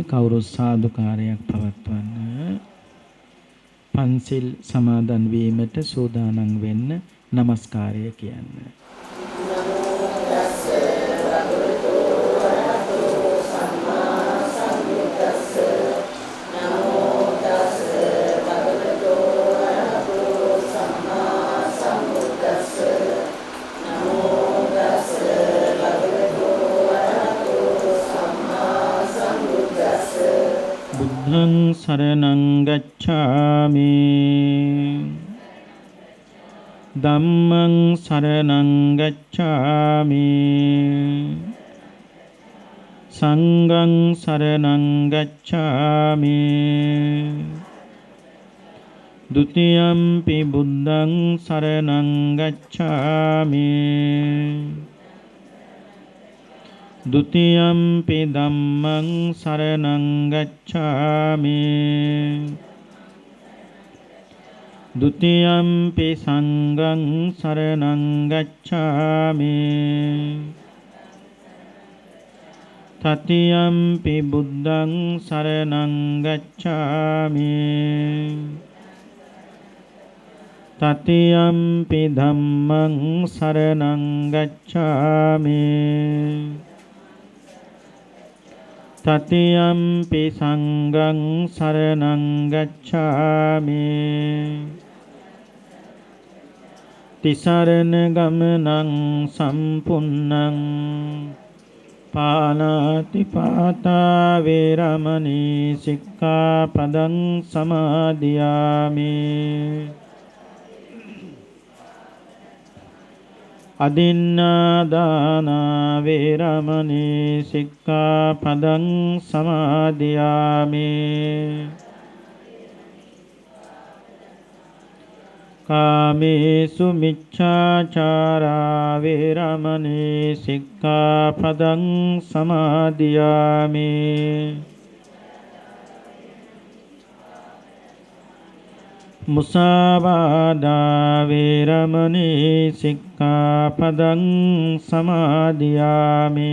කවුරු සාදුකාරයක් පවත්වන්න පන්සිල් සමාදන් වීමට සූදානම් වෙන්න নমස්කාරය කියන්න. බුද්ධං සරණං ගච්ඡාමි ධම්මං සරණං ගච්ඡාමි සංඝං සරණං ගච්ඡාමි ဒုတိယံ පි බුද්ධං සරණං ගච්ඡාමි ဒုတိယံ පි ධම්මං සරණං ගච්ඡාමි ဒုတိယံ පි සංඝං සරණං ගච්ඡාමි တတိယံ පි බුද්ධං සරණං ගච්ඡාමි တတိယံ පි ධම්මං සරණං ගච්ඡාමි တတိယံ පි සංඝං සරණං ගච්ඡාමි တိสรณ ගමනං සම්පුන්නං පාණාති පාතා වේරමණී සික්ඛාපදං සමාදියාමි අදින්නාදානා වේරමණී සික්ඛාපදං සමාදියාමි කාමේසු මිච්ඡාචාරා වේරමණී සික්ඛාපදං සමාදියාමි මුසාවාදා වේරමණී සික්ඛාපදං සමාදියාමි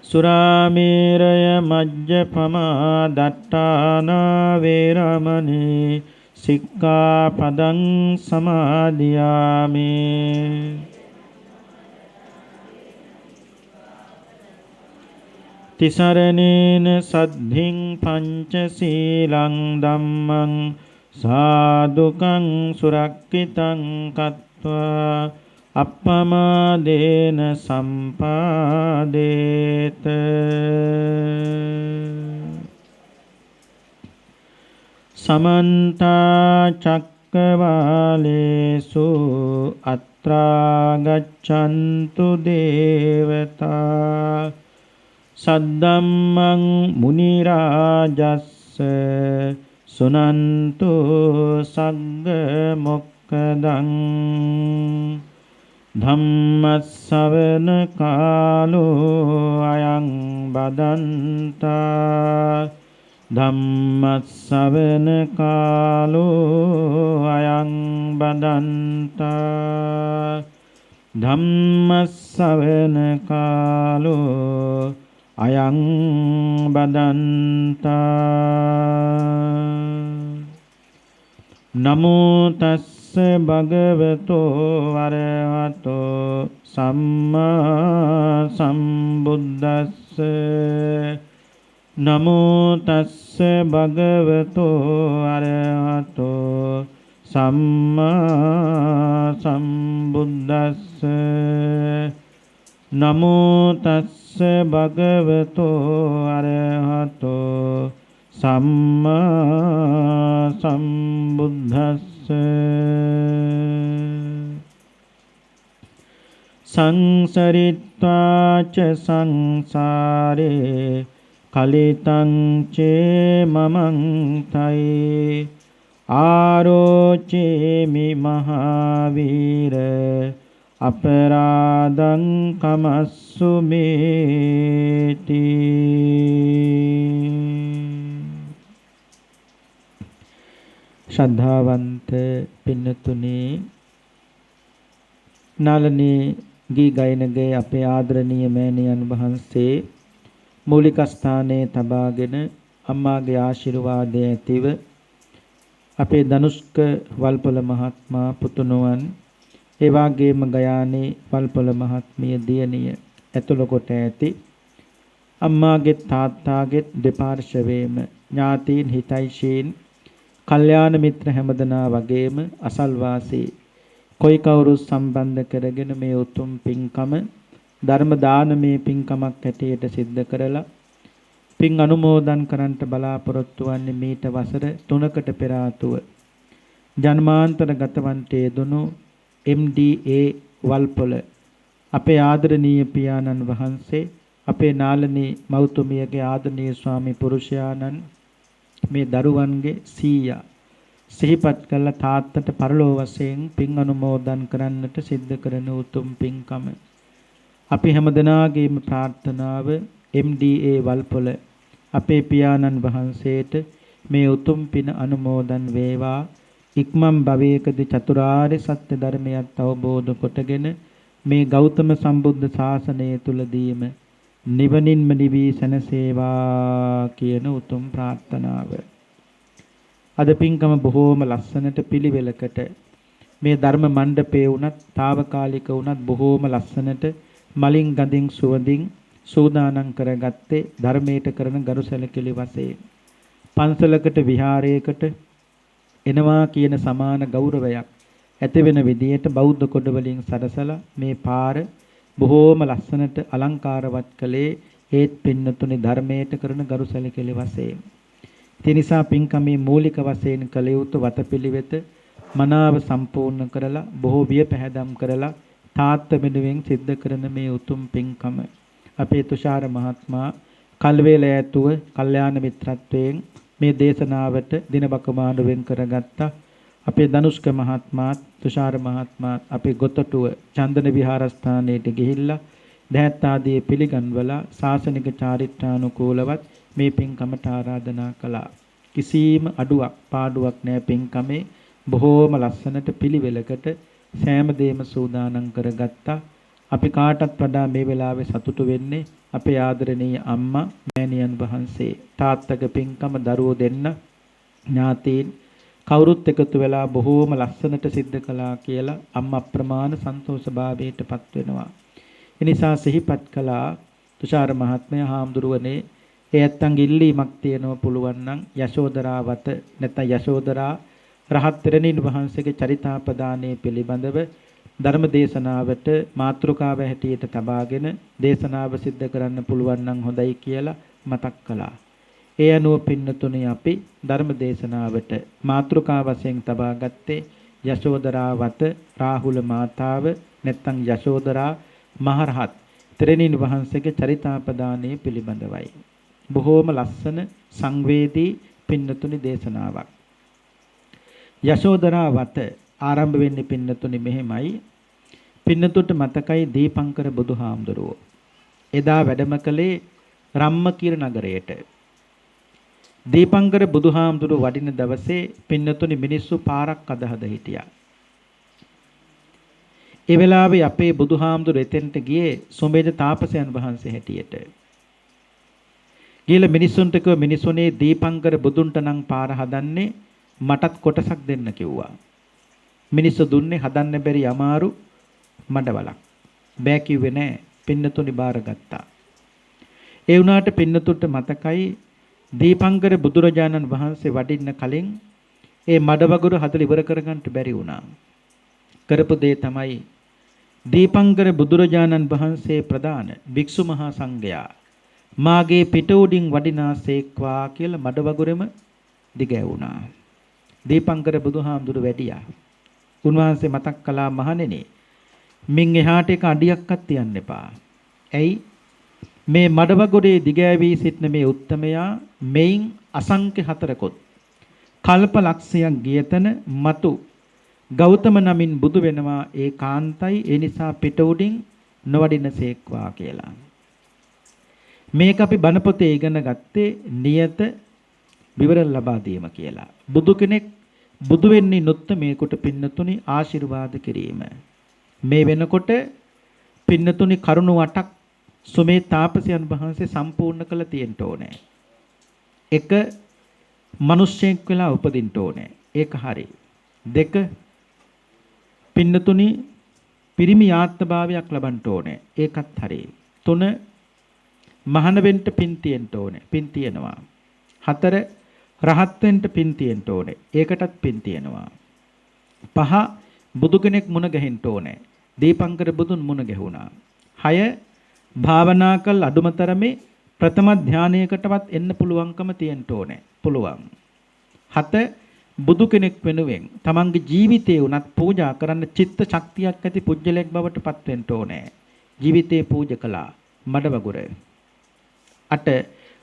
සුරාමේරය මජ්ජපමා දට්ඨානා වේරමණී සික්ඛාපදං සමාදියාමි තිසරණේන සද්ධින් පංචශීලං ධම්මං සාදුකං සුරක්ඛිතං කତ୍වා අප්පමාදේන සම්පාදේත සමන්ත චක්කවාලේසු අත්‍රා ගච්ඡන්තු දේවතා සද්දම්මං මුනි රාජස්ස සුනන්තු සග්ග මොක්ඛදං ධම්මස්සවන කාලෝ අයං බදන්තා ධම්මස්සවන කාලෝ අයං බදන්තා ධම්මස්සවන කාලෝ අයං බදන්තා නමෝ තස්ස භගවතෝ වරහතෝ සම්මා සම්බුද්දස්ස නමෝ තස්ස භගවතෝ වරහතෝ සම්මා සම්බුද්දස්ස නමෝ තස්ස භගවතෝ අරහතෝ සම්මා සම්බුද්දස්ස සංසරිත්වා ච සංසාරේ කලිතං චේ මමං තයි ආරෝචේමි මහාවීර අපරාධං කමස්සු මේති ශ්‍රද්ධාවන්ත පින්නතුනි නාලනී ගී ගයනගේ අපේ ආදරණීය මෑණියන් වහන්සේ මූලික ස්ථානයේ තබාගෙන අම්මාගේ ආශිර්වාදය ඇතිව අපේ ධනුෂ්ක වල්පොල මහත්මයා පුතුණුවන් ඒ වගේම ගයානේ වල්පොල මහත්මිය දියණිය ඇතුළු කොට ඇති අම්මාගේ තාත්තාගේ දෙපාර්ශවයේම ඥාතීන් හිතයිශීන් කල්යාණ මිත්‍ර හැමදෙනා වගේම අසල්වාසී කොයි කවුරු සම්බන්ධ කරගෙන මේ උතුම් පින්කම ධර්ම දානමේ පින්කමක් ඇටියට සිද්ධ කරලා පින් අනුමෝදන් කරන්නට බලාපොරොත්තු වන්නේ මීට වසර 3කට පෙර ආතුව ජන්මාන්තර ගතවන්ටේ දුණු MDA වල්පොල අපේ ආදරණීය පියාණන් වහන්සේ අපේ නාලනී මෞතුමියගේ ආදරණීය ස්වාමි පුරුෂයාණන් මේ දරුවන්ගේ සීයා සිහිපත් කළ තාත්තට පරලෝ වශයෙන් පින් අනුමෝදන් කරන්නට සිද්ධ කරන උතුම් පින්කම අපි හැමදෙනාගේම ප්‍රාර්ථනාව MDA වල්පොල අපේ පියාණන් වහන්සේට මේ උතුම් පින අනුමෝදන් වේවා ඉක්මන් භවයකදී චතුරාර්ය සත්‍ය ධර්මයත් අවබෝධ කොටගෙන මේ ගෞතම සම්බුද්ධ ශාසනය තුලදීම නිවනින්ම නිවී සැනසේවා කියන උතුම් ප්‍රාර්ථනාව. අද පින්කම බොහෝම ලස්සනට පිළිවෙලකට මේ ධර්ම මණ්ඩපේ වුණත් తాවකාලික වුණත් බොහෝම ලස්සනට මලින් ගඳින් සුවඳින් සූදානම් කරගත්තේ ධර්මයට කරන ගරුසැලකිලි වශයෙන් පන්සලකට විහාරයකට එනවා කියන සමාන ගෞරවයක් ඇති වෙන විදියට බෞද්ධ කොට වලින් සරසලා මේ පාර බොහෝම ලස්සනට අලංකාරවත් කළේ ඒත් පින්නතුනි ධර්මයට කරන ගරුසැලකිලි වශයෙන්. ඒ නිසා පින්කමේ මූලික වශයෙන් කළ යුතු වතපිළිවෙත මනාව සම්පූර්ණ කරලා බොහෝ විය පැහැදම් කරලා තාත්ත වෙනුවෙන් සිද්ධ කරන මේ උතුම් පින්කම අපේ තුෂාර මහත්මයා කල්වේල ඇතුව කල්යාණ මිත්‍රත්වයෙන් මේ දේශනාවට දිනබකමානුවෙන් කරගත්තා. අපේ ධනුෂ්ක මහත්මයාත් තුෂාර මහත්මයාත් අපේ ගොතටුව චන්දන විහාරස්ථානයට ගිහිල්ලා දැහත් ආදී පිළිගන්වලා ශාසනික චාරිත්‍රානුකූලවත් මේ පින්කමට ආරාධනා කළා. කිසිම අඩුවක් පාඩුවක් නැහැ පින්කමේ බොහෝම ලස්සනට පිළිවෙලකට සෑම දෙයක්ම සූදානම් කරගත්තා. අපි කාටත් වඩා මේ වෙලාවේ සතුටු වෙන්නේ අපේ ආදරණීය අම්මා මෑණියන් වහන්සේ තාත්තගේ පින්කම දරුවෝ දෙන්න ඥාතීන් කවුරුත් එකතු වෙලා බොහෝම ලස්සනට සිද්ධ කළා කියලා අම්මා අප්‍රමාණ සන්තෝෂභාවයටපත් වෙනවා. ඒ නිසා සිහිපත් කළා තුෂාර මහත්මයා හාමුදුරුවනේ ඒ ඇත්තන්ගේ ඉල්ලීමක් තියෙනවා පුළුවන් නම් යශෝදරාවත නැත්නම් යශෝදරා රහත් තෙරණින් වහන්සේගේ චරිතාපදානයේ පිළිබඳව ධර්ම දේශනාවට මාතෘකාව හැටියට තබාගෙන දේශනාව සිද්ධ කරන්න පුළුවන් නම් හොඳයි කියලා මතක් කළා. ඒ අනුව පින්නතුණි අපි ධර්ම දේශනාවට මාතෘකා වශයෙන් තබා ගත්තේ යශෝදරාවත රාහුල මාතාව නැත්නම් යශෝදරා මහරහත් තෙරණින් වහන්සේගේ චරිතාපදානයේ පිළිබඳවයි. බොහෝම ලස්සන සංවේදී පින්නතුණි දේශනාවක්. යශෝදරාවත ආරම්භ වෙන්නේ පින්නතුනි මෙහෙමයි. පින්නතුට මතකයි දීපංකර බුදුහාමුදුරුවෝ එදා වැඩම කළේ රම්මකීර නගරයට. දීපංකර බුදුහාමුදුරුවෝ වඩින දවසේ පින්නතුනි මිනිස්සු පාරක් අදහද හිටියා. ඒ වෙලාවේ අපේ බුදුහාමුදුරුවෝ එතෙන්ට ගියේ සොඹේද තාපසයන් වහන්සේ හැටියට. ගිහලා මිනිස්සුන්ට කිව්ව මිනිසුනේ දීපංකර බුදුන්ට නම් පාර හදන්නේ මටත් කොටසක් දෙන්න කිව්වා. මිනිස්සු දුන්නේ හදන්න බැරි අමාරු මඩවලක්. බෑ කිව්වේ නෑ. පින්නතුනි බාරගත්තා. ඒ වුණාට පින්නතුන්ට මතකයි දීපංකර බුදුරජාණන් වහන්සේ වඩින්න කලින් ඒ මඩවගුරු හදලා ඉවර කරගන්න බැරි වුණා. කරපු දේ තමයි දීපංකර බුදුරජාණන් වහන්සේ ප්‍රදාන භික්ෂු මහා සංඝයා මාගේ පිට උඩින් වඩිනාසේක්වා කියලා මඩවගුරෙම දිගෑවුණා. දීපංකර බුදුහාමුදුරු වැඩියා. උන්වහන්සේ මතක් කළා මහණෙනි මින් එහාට එක අඩියක්වත් තියන්න එපා. ඇයි මේ මඩවගොඩේ දිගෑවී සිටින මේ උත්තමයා මෙයින් අසංඛ්‍ය හතරකොත් කල්ප ලක්ෂයක් ගියතන මතු ගෞතම නමින් බුදු වෙනවා ඒ කාන්තයි ඒ නිසා පිට උඩින් නොවඩිනසේක්වා කියලා. මේක අපි බණ පොතේ ඉගෙන ගත්තේ නියත විවරණ ලබා දීම කියලා. බුදු කෙනෙක් බුදු වෙන්නේ නොත්ත මේකට පින්නතුනි ආශිර්වාද කිරීම. මේ වෙනකොට පින්නතුනි කරුණු 8ක් සුමේ තාපසයන් වහන්සේ සම්පූර්ණ කළ තියෙන්න ඕනේ. එක මිනිස්සෙක් වෙලා උපදින්න ඕනේ. ඒක හරි. දෙක පින්නතුනි පිරිමි ආත්මභාවයක් ලබන්න ඕනේ. ඒකත් හරි. තුන මහාන වෙන්න පින් තියෙන්න ඕනේ. පින් තියෙනවා. හතර රහත් වෙන්න පින් තියෙන්න ඕනේ. ඒකටත් පින් තියෙනවා. පහ බුදු කෙනෙක් මුණ ගැහෙන්න ඕනේ. දීපංකර බුදුන් මුණ ගැහුණා. 6 භාවනා කළ අඩුමතරමේ ප්‍රථම ධානයකටවත් එන්න පුළුවන්කම තියෙන්න ඕනේ. පුළුවන්. 7 බුදු කෙනෙක් වෙනුවෙන් තමන්ගේ ජීවිතේ උනත් පූජා කරන්න චිත්ත ශක්තියක් ඇති පුජ්‍යලයක් බවට පත් වෙන්න ඕනේ. ජීවිතේ පූජා කළා. මඩවගුර. 8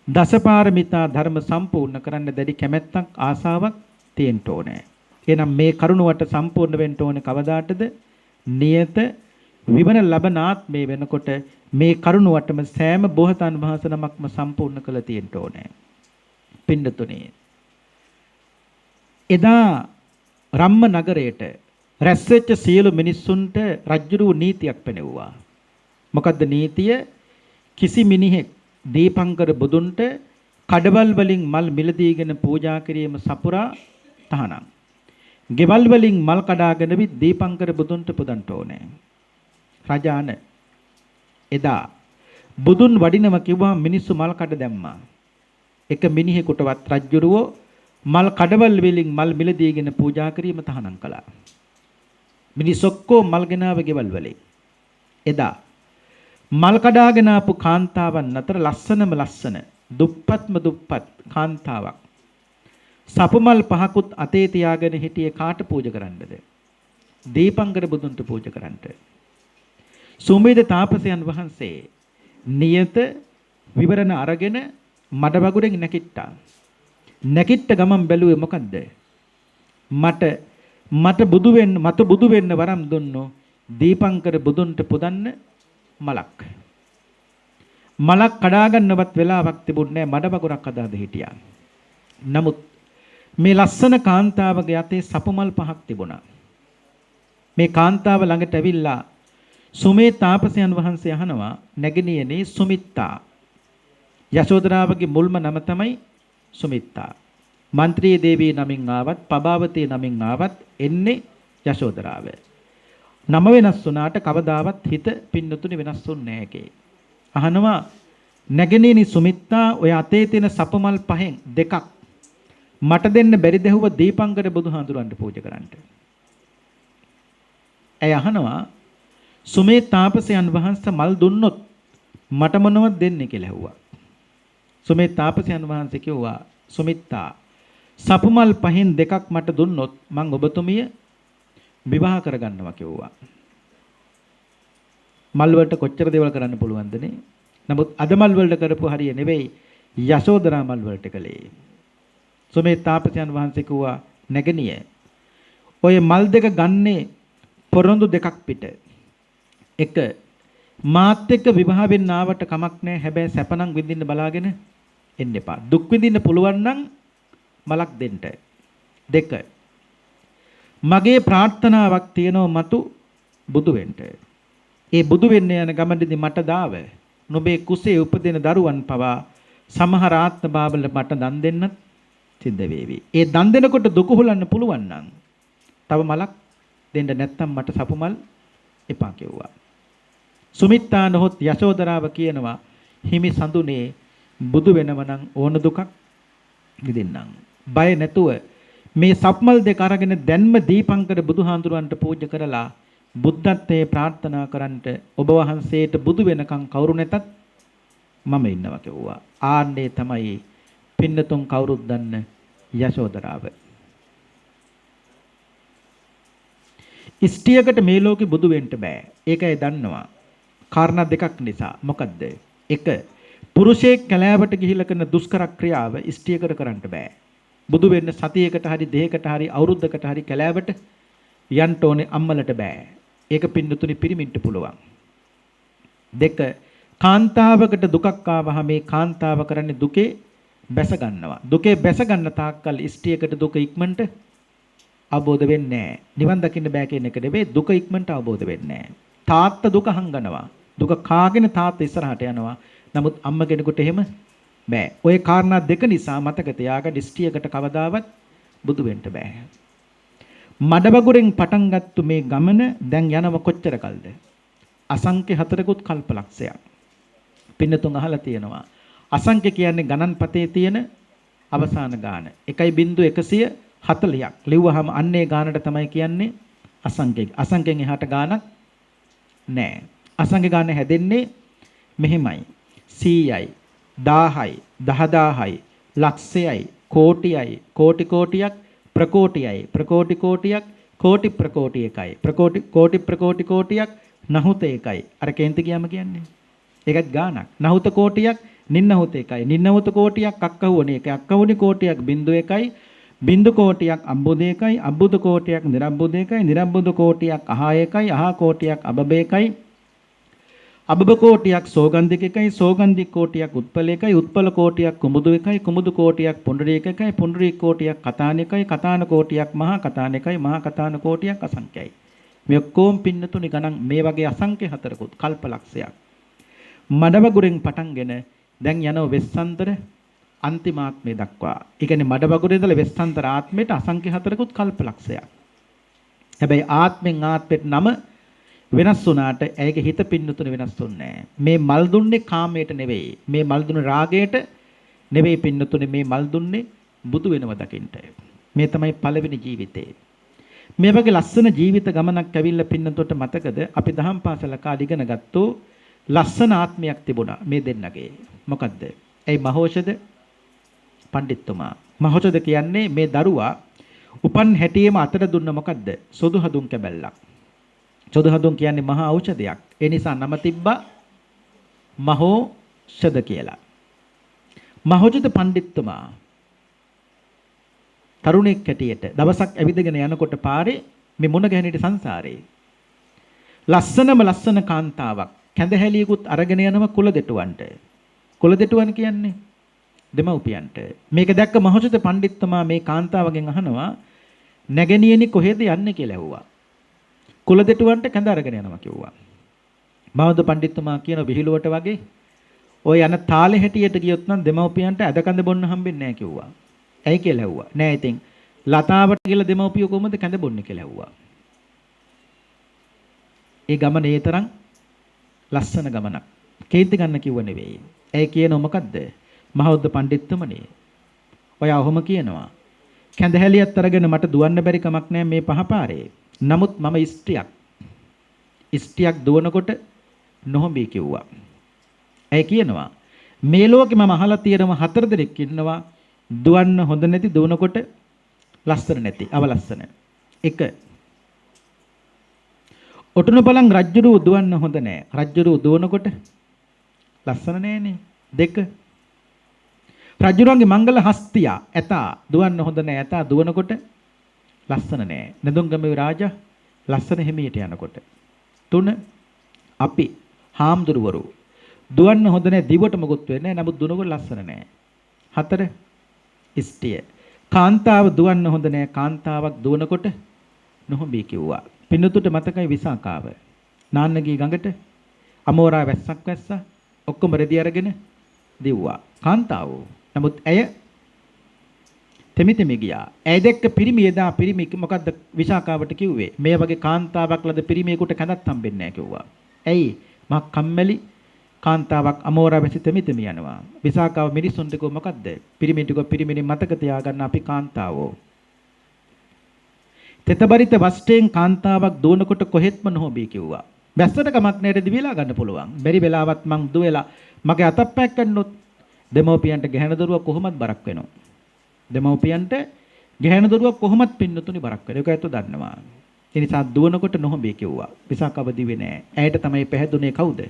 දසපාරමිතා ධර්ම සම්පූර්ණ කරන්න දැඩි කැමැත්තක් ආසාවක් තියෙන්න ඕනේ. එහෙනම් මේ කරුණුවට සම්පූර්ණ වෙන්න ඕනේ කවදාටද? නියත විවන ලබනාත් මේ වෙනකොට මේ කරුණුවටම සෑම බෝසතාණන් වහන්සේ නමක්ම සම්පූර්ණ කළ තියෙන්න ඕනේ. පින්නතුනේ එදා රම්ම නගරයට රැස්වෙච්ච සියලු මිනිස්සුන්ට රජුරු නීතියක් පෙනෙවුවා. මොකද්ද නීතිය? කිසි මිනිහෙක් දීපංකර බුදුන්ට කඩවල් වලින් මල් මිලදීගෙන පූජා කිරීම සපුරා තහනම්. ගෙවල් වලින් මල් කඩාගෙන වි දීපංකර බුදුන්ට පුදන්න ඕනේ. රජාන එදා බුදුන් වඩිනම කිව්වා මිනිස්සු මල් කඩ දැම්මා. එක මිනිහෙකුටවත් රජුරුවෝ මල් කඩවල් වලින් මල් මිලදීගෙන පූජා කිරීම තහනම් කළා. මිනිස් ඔක්කොම මල් ගෙනාව ගෙවල් වලින්. එදා මල් කඩාගෙන ආපු කාන්තාවන් අතර ලස්සනම ලස්සන දුප්පත්ම දුප්පත් කාන්තාවක් සපුමල් පහකුත් අතේ තියාගෙන හිටියේ කාට පූජා කරන්නද? දීපංකර බුදුන්ට පූජා කරන්නට. සුමේද තාපසයන් වහන්සේ නියත විවරණ අරගෙන මඩවගුරෙන් නැකිට්ටා. නැකිට්ට ගමන් බැලුවේ මොකද්ද? මට බුදු වෙන්න වරම් දුන්නෝ දීපංකර බුදුන්ට පුදන්න මලක්. මලක් කඩා ගන්නවත් වෙලාවක් තිබුණේ නැහැ. මඩවගුරක් අදාද හිටියා. නමුත් මේ ලස්සන කාන්තාවගේ අතේ සපුමල් පහක් තිබුණා. මේ කාන්තාව ළඟට ඇවිල්ලා සුමේ තාපසයන් වහන්සේ අහනවා නැගණියනේ සුමිත්තා. යශෝදරාවගේ මුල්ම නම තමයි සුමිත්තා. මන්ත්‍රී දේවී නමින් ආවත් පබාවතී නමින් ආවත් එන්නේ යශෝදරාව. නම වෙනස් වුණාට කවදාවත් හිත පින්නතුනි වෙනස් වුන්නේ නැහැ. අහනවා නැගණියනි සුමිත්තා ඔය අතේ තියෙන සපමල් පහෙන් දෙකක් මට දෙන්න බැරි දෙහුව දීපංකර බුදුහාඳුරන්ට පූජා කරන්නට. ඇය අහනවා සුමේ තාපසයන් වහන්සේ මල් දුන්නොත් මට මොනවද දෙන්නේ කියලා ඇහුවා. සුමේ තාපසයන් වහන්සේ කිව්වා සුමිත්තා සපුමල් පහෙන් දෙකක් මට දුන්නොත් මං ඔබතුමිය විවාහ කරගන්නවා කිව්වා. මල් වලට කොච්චර දේවල් කරන්න පුළුවන්ද නේ? නමුත් අද මල් වලට කරපු හරිය නෙවෙයි යශෝදරා මල් වලට කළේ. සුමේ තාපසයන් වහන්සේ කිව්වා නැගණිය ඔය මල් දෙක ගන්නේ පොරොන්දු දෙකක් පිට. එක මාත් එක්ක විවාහ වෙන්න ආවට කමක් නැහැ. හැබැයි සැපනම් විඳින්න බලාගෙන එන්න එපා. දුක් විඳින්න පුළුවන් නම් මලක් දෙන්න. දෙක මගේ ප්‍රාර්ථනාවක් තියෙනවා මතු බුදු වෙන්න. ඒ බුදු වෙන්න යන ගමනේදී මට දාව නොබේ කුසේ උපදින දරුවන් පවා සමහර ආත්ම බාබල මට දන් දෙන්නත් සිද්ධ වේවි. ඒ දන් දෙනකොට දුක හොලන්න පුළුවන් නම් තව මලක් දෙන්න නැත්තම් මට සපුමල් එපා කිව්වා. සුමිත්තා නොහොත් යශෝදරාව කියනවා හිමි සඳුනේ බුදු වෙනව නම් ඕන දුකක් විඳින්නම්. බය නැතුව මේ සප්මල් දෙක අරගෙන දැන්ම දීපංකර බුදුහාඳුරන්ට පූජා කරලා බුද්ධත්වයේ ප්‍රාර්ථනා කරන්නට ඔබ වහන්සේට බුදු වෙනකන් කවුරු නැතත් මම ඉන්නවා කිව්වා. ආන්නේ තමයි පින්නතුන් කවුරුත් දන්න යශෝදරාව. ඉෂ්ටියකට මේ ලෝකෙ බුදු වෙන්න බෑ. ඒකයි දන්නවා. කාරණා දෙකක් නිසා. මොකද්ද? එක පුරුෂයෙක් කැලෑවට ගිහිලා කරන දුෂ්කර ක්‍රියාව ඉෂ්ටියකට කරන්න බෑ. බුදු වෙන්න සතියකට හරි දෙකකට හරි අවුරුද්දකට හරි කැලෑවට යන්න ඕනේ අම්මලට බෑ. ඒක පින්නතුනි පිරිමින්ට පුළුවන්. දෙක කාන්තාවකට දුකක් ආවහම මේ කාන්තාව කරන්නේ දුකේ බැස ගන්නවා. දුකේ බැස ගන්න තාක්කල් ඉෂ්ටියකට දුක ඉක්මනට අවබෝධ වෙන්නේ නැහැ. නිවන් දකින්න බෑ කියන එක නෙවෙයි දුක ඉක්මනට අවබෝධ වෙන්නේ නැහැ. තාත්තා දුක හංගනවා. දුක කාගෙන තාත්තා ඉස්සරහට යනවා. නමුත් අම්ම කෙනෙකුට එහෙම බෑ. ওই කාරණා දෙක නිසා මතක තියාගන්න දිස්ත්‍රියකට කවදාවත් බුදු වෙන්න බෑ. මඩවගුරෙන් පටන් ගත්තු මේ ගමන දැන් යනව කොච්චර කල්ද? අසංඛ්‍ය 4කුත් කල්පලක්ෂයක්. පින්නතුන් අහලා තියෙනවා. අසංඛ්‍ය කියන්නේ ගණන් පතේ තියෙන අවසාන ගාන. 1.140ක්. ලිව්වහම අන්නේ ගානට තමයි කියන්නේ අසංඛ්‍ය. අසංඛ්‍යෙන් එහාට ගානක් නෑ. අසංඛ්‍ය ගාන හැදෙන්නේ මෙහෙමයි. 100යි 1000යි 10000යි ලක්ෂයයි කෝටියයි කෝටි කෝටියක් ප්‍රකෝටියයි ප්‍රකෝටි කෝටියක් කෝටි ප්‍රකෝටි එකයි ප්‍රකෝටි කෝටි ප්‍රකෝටි කෝටියක් නහුත එකයි අර කේන්ති කියම කියන්නේ ඒකත් ගානක් නහුත කෝටියක් නින්නහුත එකයි නින්නහුත කෝටියක් අක්කහුවනේ එකයි අක්කහුවනේ කෝටියක් බිංදු එකයි බිංදු කෝටියක් අම්බුද එකයි අම්බුද කෝටියක් නිරම්බුද එකයි නිරම්බුද කෝටියක් අහා එකයි අහා කෝටියක් අබබ එකයි අබබ කෝටියක් සෝගන්ධික එකයි සෝගන්ධික කෝටියක් උත්පල එකයි උත්පල කෝටියක් කුමුදු එකයි කුමුදු කෝටියක් පුණ්ඩරීක එකයි පුණ්ඩරීක කෝටියක් කතාන එකයි කතාන කෝටියක් මහා කතාන එකයි මහා කතාන කෝටියක් අසංඛ්‍යයි මේ ඔක්කොම පින්නතුනි ගණන් මේ වගේ අසංඛ්‍ය 4කුත් කල්පලක්ෂයක් මඩවගුරෙන් පටන්ගෙන දැන් යනව වෙස්සන්තර අන්තිමාත්මේ දක්වා. ඒ කියන්නේ මඩවගුරේ ඉඳලා වෙස්සන්තර ආත්මයට අසංඛ්‍ය 4කුත් කල්පලක්ෂයක්. හැබැයි ආත්මෙන් ආත්මෙට නම වෙනස් වුණාට ඇයගේ හිත පින්නතුනේ වෙනස් වුන්නේ නැහැ. මේ මල් දුන්නේ කාමයට නෙවෙයි. මේ මල් දුන්නේ රාගයට නෙවෙයි පින්නතුනේ මේ මල් දුන්නේ බුදු වෙනව දකින්න. මේ තමයි පළවෙනි ජීවිතේ. මේ වගේ ලස්සන ජීවිත ගමනක් ඇවිල්ලා පින්නතොට මතකද අපි දහම් පාසල කාලේ ඉගෙන ගත්තෝ ලස්සන ආත්මයක් තිබුණා මේ දෙන්නගේ. මොකද්ද? ඒ මහෝෂධ පඬිත්තුමා. මහෝෂධ කියන්නේ මේ දරුවා උපන් හැටියේම අතට දුන්න මොකද්ද? සොදු හදුන් කැබැල්ලක්. සොදු හදුන් කියන්නේ මහා ඖෂධයක්. ඒ නිසා නම තිබ්බා මහෝෂධ කියලා. මහෝෂධ පඬිත්තුමා තරුණෙක් හැටියට දවසක් ඇවිදගෙන යනකොට පාරේ මේ මුණ ගැහෙන සංසාරේ ලස්සනම ලස්සන කාන්තාවක් කැඳහැලියකුත් අරගෙන යනවා කුල දෙටුවන්ට. කුල දෙටුවන් කියන්නේ දෙමව්පියන්ට. මේක දැක්ක මහෝෂධ පඬිත්තුමා මේ කාන්තාවගෙන් අහනවා නැගණියනි කොහෙද යන්නේ කියලා ඇහුවා. කුල දෙටුවන්ට කැඳ අරගෙන යනවා කිව්වා. මහෝෂධ පඬිත්තුමා කියන විහිළුවට වගේ ඔය යන තාලේ හැටියට ගියොත් නම් දෙමව්පියන්ට අදකඳ බොන්න හම්බෙන්නේ නැහැ කිව්වා. ඇයි කියලා ඇහුවා. නෑ ඉතින් ලතාවට කියලා දෙමව්පියෝ කොහොමද කැඳ බොන්නේ කියලා ඇහුවා. ඒ ගමන ඒ තරම් ලස්සන ගමනක්. කේන්ති ගන්න කිව්ව නෙවෙයි. ඇයි කියනව මොකද්ද? මහෞද්ධ පඬිත්තුමනේ. ඔයා ඔහොම කියනවා. කැඳහැලියත් අරගෙන මට දුවන්න බැරි කමක් නෑ මේ පහපාරේ. නමුත් මම ඉස්ටියක් දුවනකොට නොහොඹී කිව්වා. ඇයි කියනවා? මේ ලෝකේ මම අහලා තියෙනවා 4 දෙනෙක් ඉන්නවා දුවන්න හොඳ නැති දුවනකොට ලස්සන නැති අවලස්සන. 1 ඔටුනු බලන් රජ්ජුරුව දුවන්න හොඳ නෑ. රජ්ජුරුව දුවනකොට ලස්සන නෑනේ. 2 රජ්ජුරුවන්ගේ මංගල හස්තිය ඇතා දුවන්න හොඳ නෑ. ඇතා දුවනකොට ලස්සන නෑ. නදුංගමේ රාජා ලස්සන හිමියට යනකොට. 3 අපි හාමුදුරුවරු දුවන්න හොඳ නෑ. දිවට මොකුත් වෙන්නේ නෑ. නමුත් දුවනකොට ලස්සන නෑ. 4 ඉස්ටිය කාන්තාව දුවන්න හොඳ නෑ. කාන්තාවක් දුවනකොට නොහොඹී කිව්වා. පින්නතුට මතකයි විසාකාව. නාන්න ගී ගඟට අමෝරා වැස්සක් වැස්සා. ඔක්කොම රෙදි අරගෙන දිව්වා. කාන්තාව. නමුත් ඇය තෙමි ගියා. ඇය දැක්ක පිරිමි එදා පිරිමි මොකද්ද විසාකාවට කිව්වේ? මේ වගේ කාන්තාවක් ලද පිරිමියෙකුට කැඳක් හම්බෙන්නේ නැහැ කිව්වා. ඇයි? මා කම්මැලි කාන්තාවක් අමෝරා වැසි තෙමි යනවා. විසාකාව මිනිසුන්ට කිව්ව මොකද්ද? පිරිමින්ට කිව්ව පිරිමිනේ මතක තියාගන්න අපි කාන්තාවෝ. තෙතබරිත වස්ටෙන් කාන්තාවක් දුවනකොට කොහෙත්ම නොහොබී කිව්වා. බැස්සට කමක් නැහැ දිවිලා ගන්න පුළුවන්. බැරි වෙලාවත් මං දුවලා මගේ අතප්පයක් ගන්නොත් දෙමව්පියන්ට ගැහෙන දරුවා කොහොමද බරක් වෙනව. දෙමව්පියන්ට ගැහෙන දරුවා කොහොමද පින්නතුනි බරක් වෙනව. ඒක ඇත්ත දන්නවා. ඒ නිසා දුවනකොට නොහොබී කිව්වා. විසාකව දිවේ නැහැ. ඇයට තමයි පැහැදුනේ කවුද?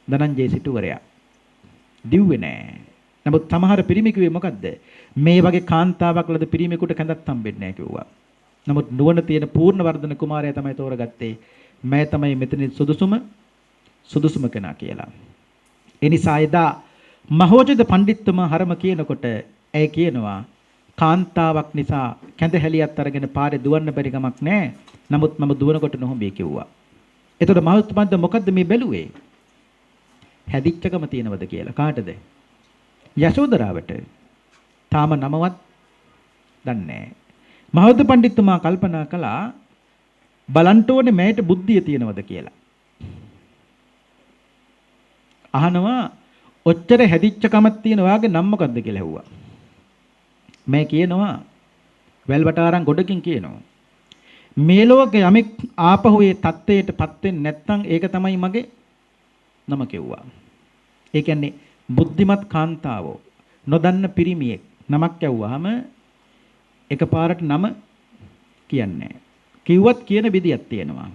ධනංජය සිටුවරයා. දිව්වේ නැහැ. නමුත් සමහර පිරිමි කිව්වේ මොකද්ද? මේ වගේ කාන්තාවක් ලද පිරිමියෙකුට කැඳක් හම්බෙන්නේ නැහැ කිව්වා. නමුත් නුවණ තියෙන පූර්ණවර්ධන කුමාරයා තමයි තෝරගත්තේ. මම තමයි මෙතන සුදුසුම කෙනා කියලා. ඒ නිසා එදා මහෝජද පඬිත්තුමා හරම කියනකොට ඇය කියනවා කාන්තාවක් නිසා කැඳ හැලියත් අරගෙන පාරේ දුවන්න බැරි ගමක් නැහැ. නමුත් මම දුවනකොට නොහොඹී කිව්වා. එතකොට මහත්මන්ද මොකද්ද මේ බැලුවේ? හැදිච්චකම තියෙනවද කියලා. කාටද? යශෝදරාවට. තාම නමවත් දන්නේ නැහැ. මහෞද පඬිතුමා කල්පනා කළා බලන්න ඕනේ මෑට බුද්ධිය තියෙනවද කියලා. අහනවා ඔච්චර හැදිච්චකමක් තියෙන වාගේ නම් මොකද්ද කියලා ඇහුවා. මෑ කියනවා වැල්වටාරම් ගොඩකින් කියනවා. මේ ලෝකේ යමෙක් ආපහු ඒ தත්ත්වයටපත් වෙන්නේ නැත්නම් ඒක තමයි මගේ නම කිව්වා. ඒ කියන්නේ බුද්ධිමත් කාන්තාවෝ නොදන්න පිරිමියෙක් නමක් ඇහුවාම එකපාරට නම කියන්නේ කිව්වත් කියන විදියක් තියෙනවා.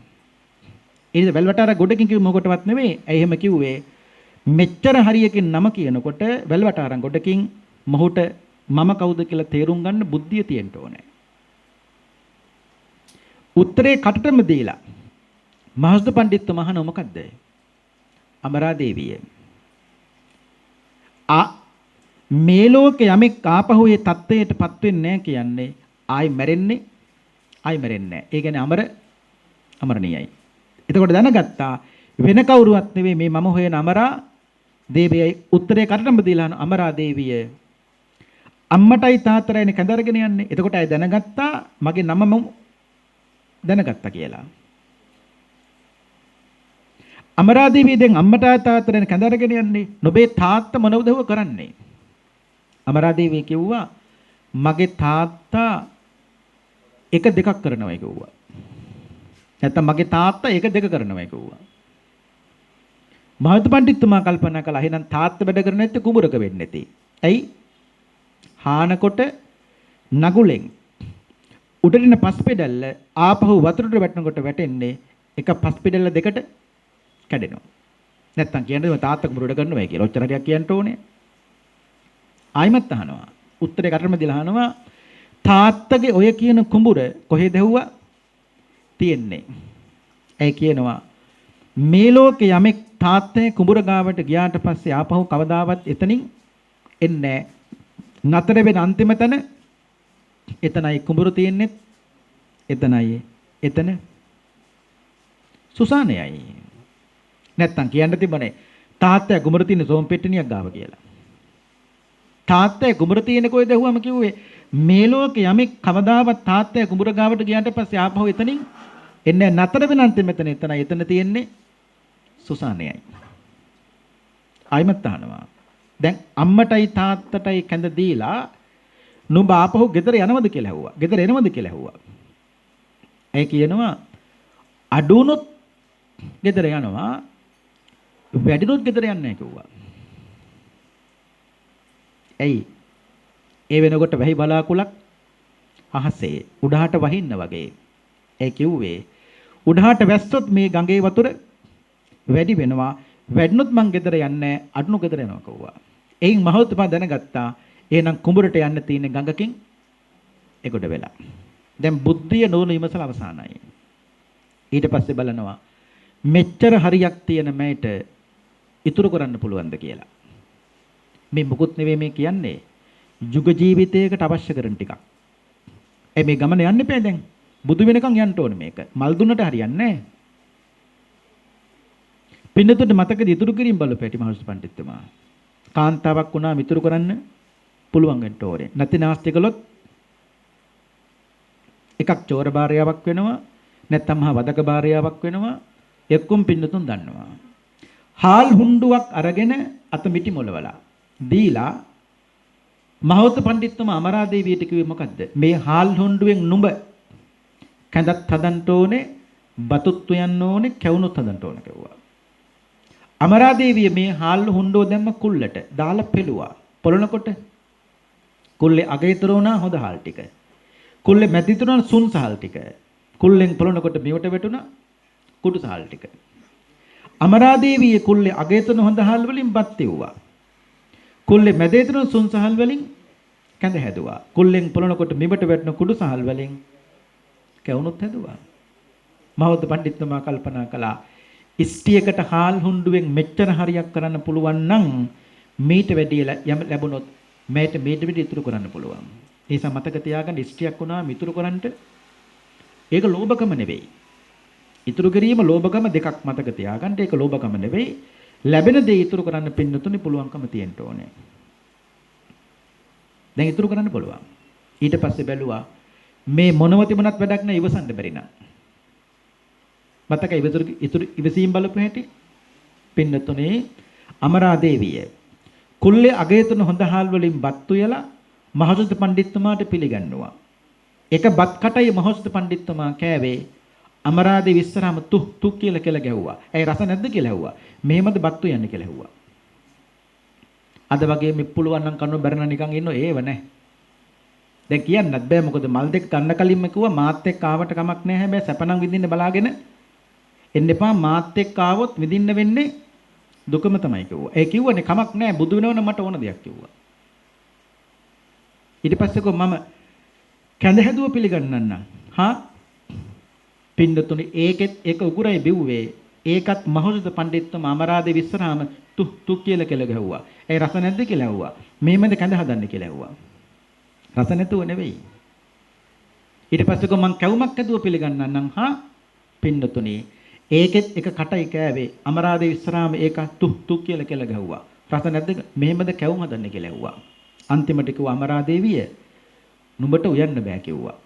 ඒ වැල්වටාර ගොඩකින් කිව්ව මොකටවත් නෙවෙයි. ඇයි එහෙම කිව්වේ? මෙච්චර හරියකින් නම කියනකොට වැල්වටාරම් ගොඩකින් මොහුට මම කවුද කියලා තේරුම් ගන්න බුද්ධිය තියෙන්න ඕනේ. උත්තරේ කටටම දීලා මහස්ද පඬිතුමා අහන මොකද්ද? අමරා දේවිය. මේ ලෝකේ යමෙක් ආපහු ඒ தත්ත්වයටපත් වෙන්නේ නැහැ කියන්නේ ආයි මැරෙන්නේ නැහැ. ඒ කියන්නේ අමරණීයයි. එතකොට දැනගත්තා වෙන කවුරුවත් නෙවෙයි මේ මම හොයන අමරා දේවියයි. උත්තරේ කටටම දීලා අමරා දේවිය අම්මටයි තාත්තටයි කැඳරගෙන යන්නේ. එතකොට අය දැනගත්තා මගේ නම දැනගත්තා කියලා. අමරා දේවිය දැන් අම්මට තාත්තටයි කැඳරගෙන යන්නේ. නොබේ තාත්තා මොනවද කරන්නේ? අමරා දේවිය කිව්වා මගේ තාත්තා එක දෙකක් කරනවා කිව්වා. නැත්තම් මගේ තාත්තා එක දෙක කරනවා කිව්වා. මහත් පඬිතුමා කල්පනා කළා එහෙනම් තාත්තා වැඩ කරන්නේ නැත්තේ කුඹරක වෙන්නේ නැති. ඇයි? හානකොට නගුලෙන් උඩින පස්පෙඩල්ල ආපහු වතුරට වැටෙනකොට වැටෙන්නේ එක පස්පෙඩල්ල දෙකට කැඩෙනවා. නැත්තම් කියන්නේ තාත්තා කුඹරට කරනවා කියලා. ඔච්චර හරියක් කියන්න ඕනේ. ආයිමත් අහනවා. උත්තරේ කටම දීලා අහනවා තාත්තගේ ඔය කියන කුඹුර කොහෙද ඇහුවා තියෙන්නේ? ඇයි කියනවා මේ ලෝකේ යමෙක් තාත්තේ කුඹුර ගාවට ගියාට පස්සේ ආපහු කවදාවත් එතනින් එන්නේ නතර වෙන අන්තිම තැන එතනයි කුඹුර තියෙන්නේ. එතන සුසානයයි. නැත්තම් කියන්න තිබුණේ තාත්තා කුඹුර තියෙන සෝම්පෙට්ටිනියක් ගාව කියලා. තාත්තා කුඹුර තියෙන කොහෙද ඇහුවම කිව්වේ මේ ලෝකේ යමෙක් කවදාවත් තාත්තා කුඹුර ගාවට ගියාට පස්සේ ආපහු එතනින් එන්නේ නතර වෙන අන්තිම එතන තියෙන්නේ සුසානයයි. ආයිමත් අහනවා. දැන් අම්මටයි තාත්තටයි කැඳ දීලා නුඹ ආපහු ගෙදර යනවද කියලා ඇහුවා. ගෙදර එනවද කියලා ඇහුවා. ඒ කියනවා අඩුනොත් ගෙදර යනවා වැඩිනොත් ගෙදර යන්නේ නැහැ කිව්වා. ඇයි? ඒ වෙනකොට වැහි බලාකුලක් අහසේ උඩහට වහින්න වගේ. ඒ කිව්වේ උඩහට වැස්සොත් මේ ගඟේ වතුර වැඩි වෙනවා. වැඩිනොත් මං ගෙදර යන්නේ අඩුණු ගෙදර යනවා කිව්වා. එයින් මහෞතුමා දැනගත්තා එහෙනම් කුඹරට යන්න තියෙන ගඟකින් එගොඩ වෙලා. දැන් බුද්ධිය නෝන විමසල අවසానයි. ඊට පස්සේ බලනවා මෙච්චර හරියක් තියෙන මෑට ඉතුරු කරන්න පුළුවන්ද කියලා. මේ මුකුත් නෙවෙයි මේ කියන්නේ යුග ජීවිතයකට අවශ්‍ය කරන ටිකක්. මේ ගමන යන්න එපා දැන්. බුදු වෙනකන් යන්න ඕනේ මේක. මල් දුන්නට හරියන්නේ නැහැ. පින්නතුන්ට මතකද ඉතුරු කිරීම බලපෑටි මහර්ෂි පඬිතුමා. කාන්තාවක් වුණා මිතුරු කරන්න පුළුවන් වෙන්න ඕනේ. නැති නාස්ති කළොත් එකක් චෝර භාර්යාවක් වෙනවා නැත්නම් මහා වදක භාර්යාවක් වෙනවා. එක්කම් පින්නතුන් දන්නවා. හාල් හුණ්ඩුවක් අරගෙන අත මිටි මොලවලා දීලා මහෞත පඬිතුමා අමරා දේවියට කිව්වේ මොකද්ද? මේ හාල් හුණ්ඩුවෙන් නුඹ කැඳත් හදන්න ඕනේ, බතුත් උයන්න ඕනේ, කැවුනුත් හදන්න ඕනේ කිව්වා. අමරා දේවිය මේ හාල් හුණ්ඩුව දැම්ම කුල්ලට දාලා පෙළුවා. පොළනකොට කුල්ලේ අගේතර වුණා හොඳ හාල් ටික. කුල්ලේ මැදිතර වුණා සුන් සහල් ටික. කුල්ලෙන් පොළනකොට මිවට වැටුණා කුඩු සහල් ටික. අමරා දේවිය කුල්ලේ අගේතර හොඳ හාල් වලින් බත් දෙව්වා. කුල්ලේ මැදේතර සුන් සහල් වලින් කැඳ හැදුවා. කුල්ලෙන් පොළනකොට මිවට වැටෙන කුඩු සහල් වලින් කැවුනුත් හැදුවා. මහෞද පඬිතුමා කල්පනා කළා ඉස්ටියකට හාල් හුණ්ඩුවෙන් මෙච්චර හරියක් කරන්න පුළුවන් නම් මීට වැඩි යම ලැබුණොත් මේට වැඩි ඉතුරු කරන්න පුළුවන්. ඒ නිසා මතක තියාගන්න ඉස්ටියක් වුණා මිතුරු කරන්නට ඒක ලෝභකම නෙවෙයි. ඉතුරු කිරීම ලෝභකම දෙකක් මතක තියාගන්න. ඒක ලෝභකම නෙවෙයි. ලැබෙන දේ ඉතුරු කරන්න පින්නතුනි පුළුවන්කම තියෙන්න ඕනේ. දැන් ඉතුරු කරන්න පුළුවන්. ඊට පස්සේ බැලුවා මේ මොනව තිබුණත් වැඩක් නෑ ඉවසන්න බැරි නා. මතකයි ඉතුරු ඉවසීම් බලපු හැටි. පින්නතුනේ අමරා දේවිය කුල්ලේ අගයතුන හොඳ හාල් වලින් බත් උයලා මහසුත පඬිත්තුමාට පිළිගන්නවා. එක බත් කටයි මහසුත පඬිත්තුමා කෑවේ. අමරාදී විස්සරාම තු කියලා කියලා ගැහුවා. ඇයි රස නැද්ද කියලා ඇහුවා. මෙහෙමද බත් උයන්නේ කියලා ඇහුවා. අද වගේ මේ පුළුවන් නම් කන්න බැරන නිකන් ඉන්නෝ ඒව නැහැ. දැන් කියන්නත් බෑ මොකද මල් දෙක ගන්න කලින්ම කිව්වා මාත් එක්ක ආවට කමක් නැහැ හැබැයි සැපනම් විඳින්න බලාගෙන එන්න එපා මාත් එක්ක ආවොත් විඳින්න වෙන්නේ දුකම තමයි කිව්වා. ඒ කිව්වනේ කමක් නැහැ බුදු වෙනවනම් මට ඕන දෙයක් කිව්වා. ඊට පස්සේ කො මම කැඳ හැදුව පිළිගන්නන්න. හා පින්නතුනි ඒකෙත් එක උගුරයි බිව්වේ. ඒකත් මහසුත පඬිත්තුමා අමරාදී විස්සරාම තු කියලා කියලා ගැහුවා. ඒ රස නැද්ද කියලා ඇහුවා. මෙහෙමද කැඳ හදන්නේ කියලා ඇහුවා. රස නැතුව නෙවෙයි. ඊට පස්සේ කො මං කැවුමක් ඇදුව පිළිගන්නන්නම්. හා පින්නතුනි ඒකෙත් එක කටයි කෑවේ. අමරාදී විස්සරාම ඒක තු කියලා කියලා ගැහුවා. රස නැද්ද මෙහෙමද කැවුම් හදන්නේ කියලා ඇහුවා. අන්තිමට කිව්වා අමරාදේවිය නුඹට උයන්න බෑ කිව්වා.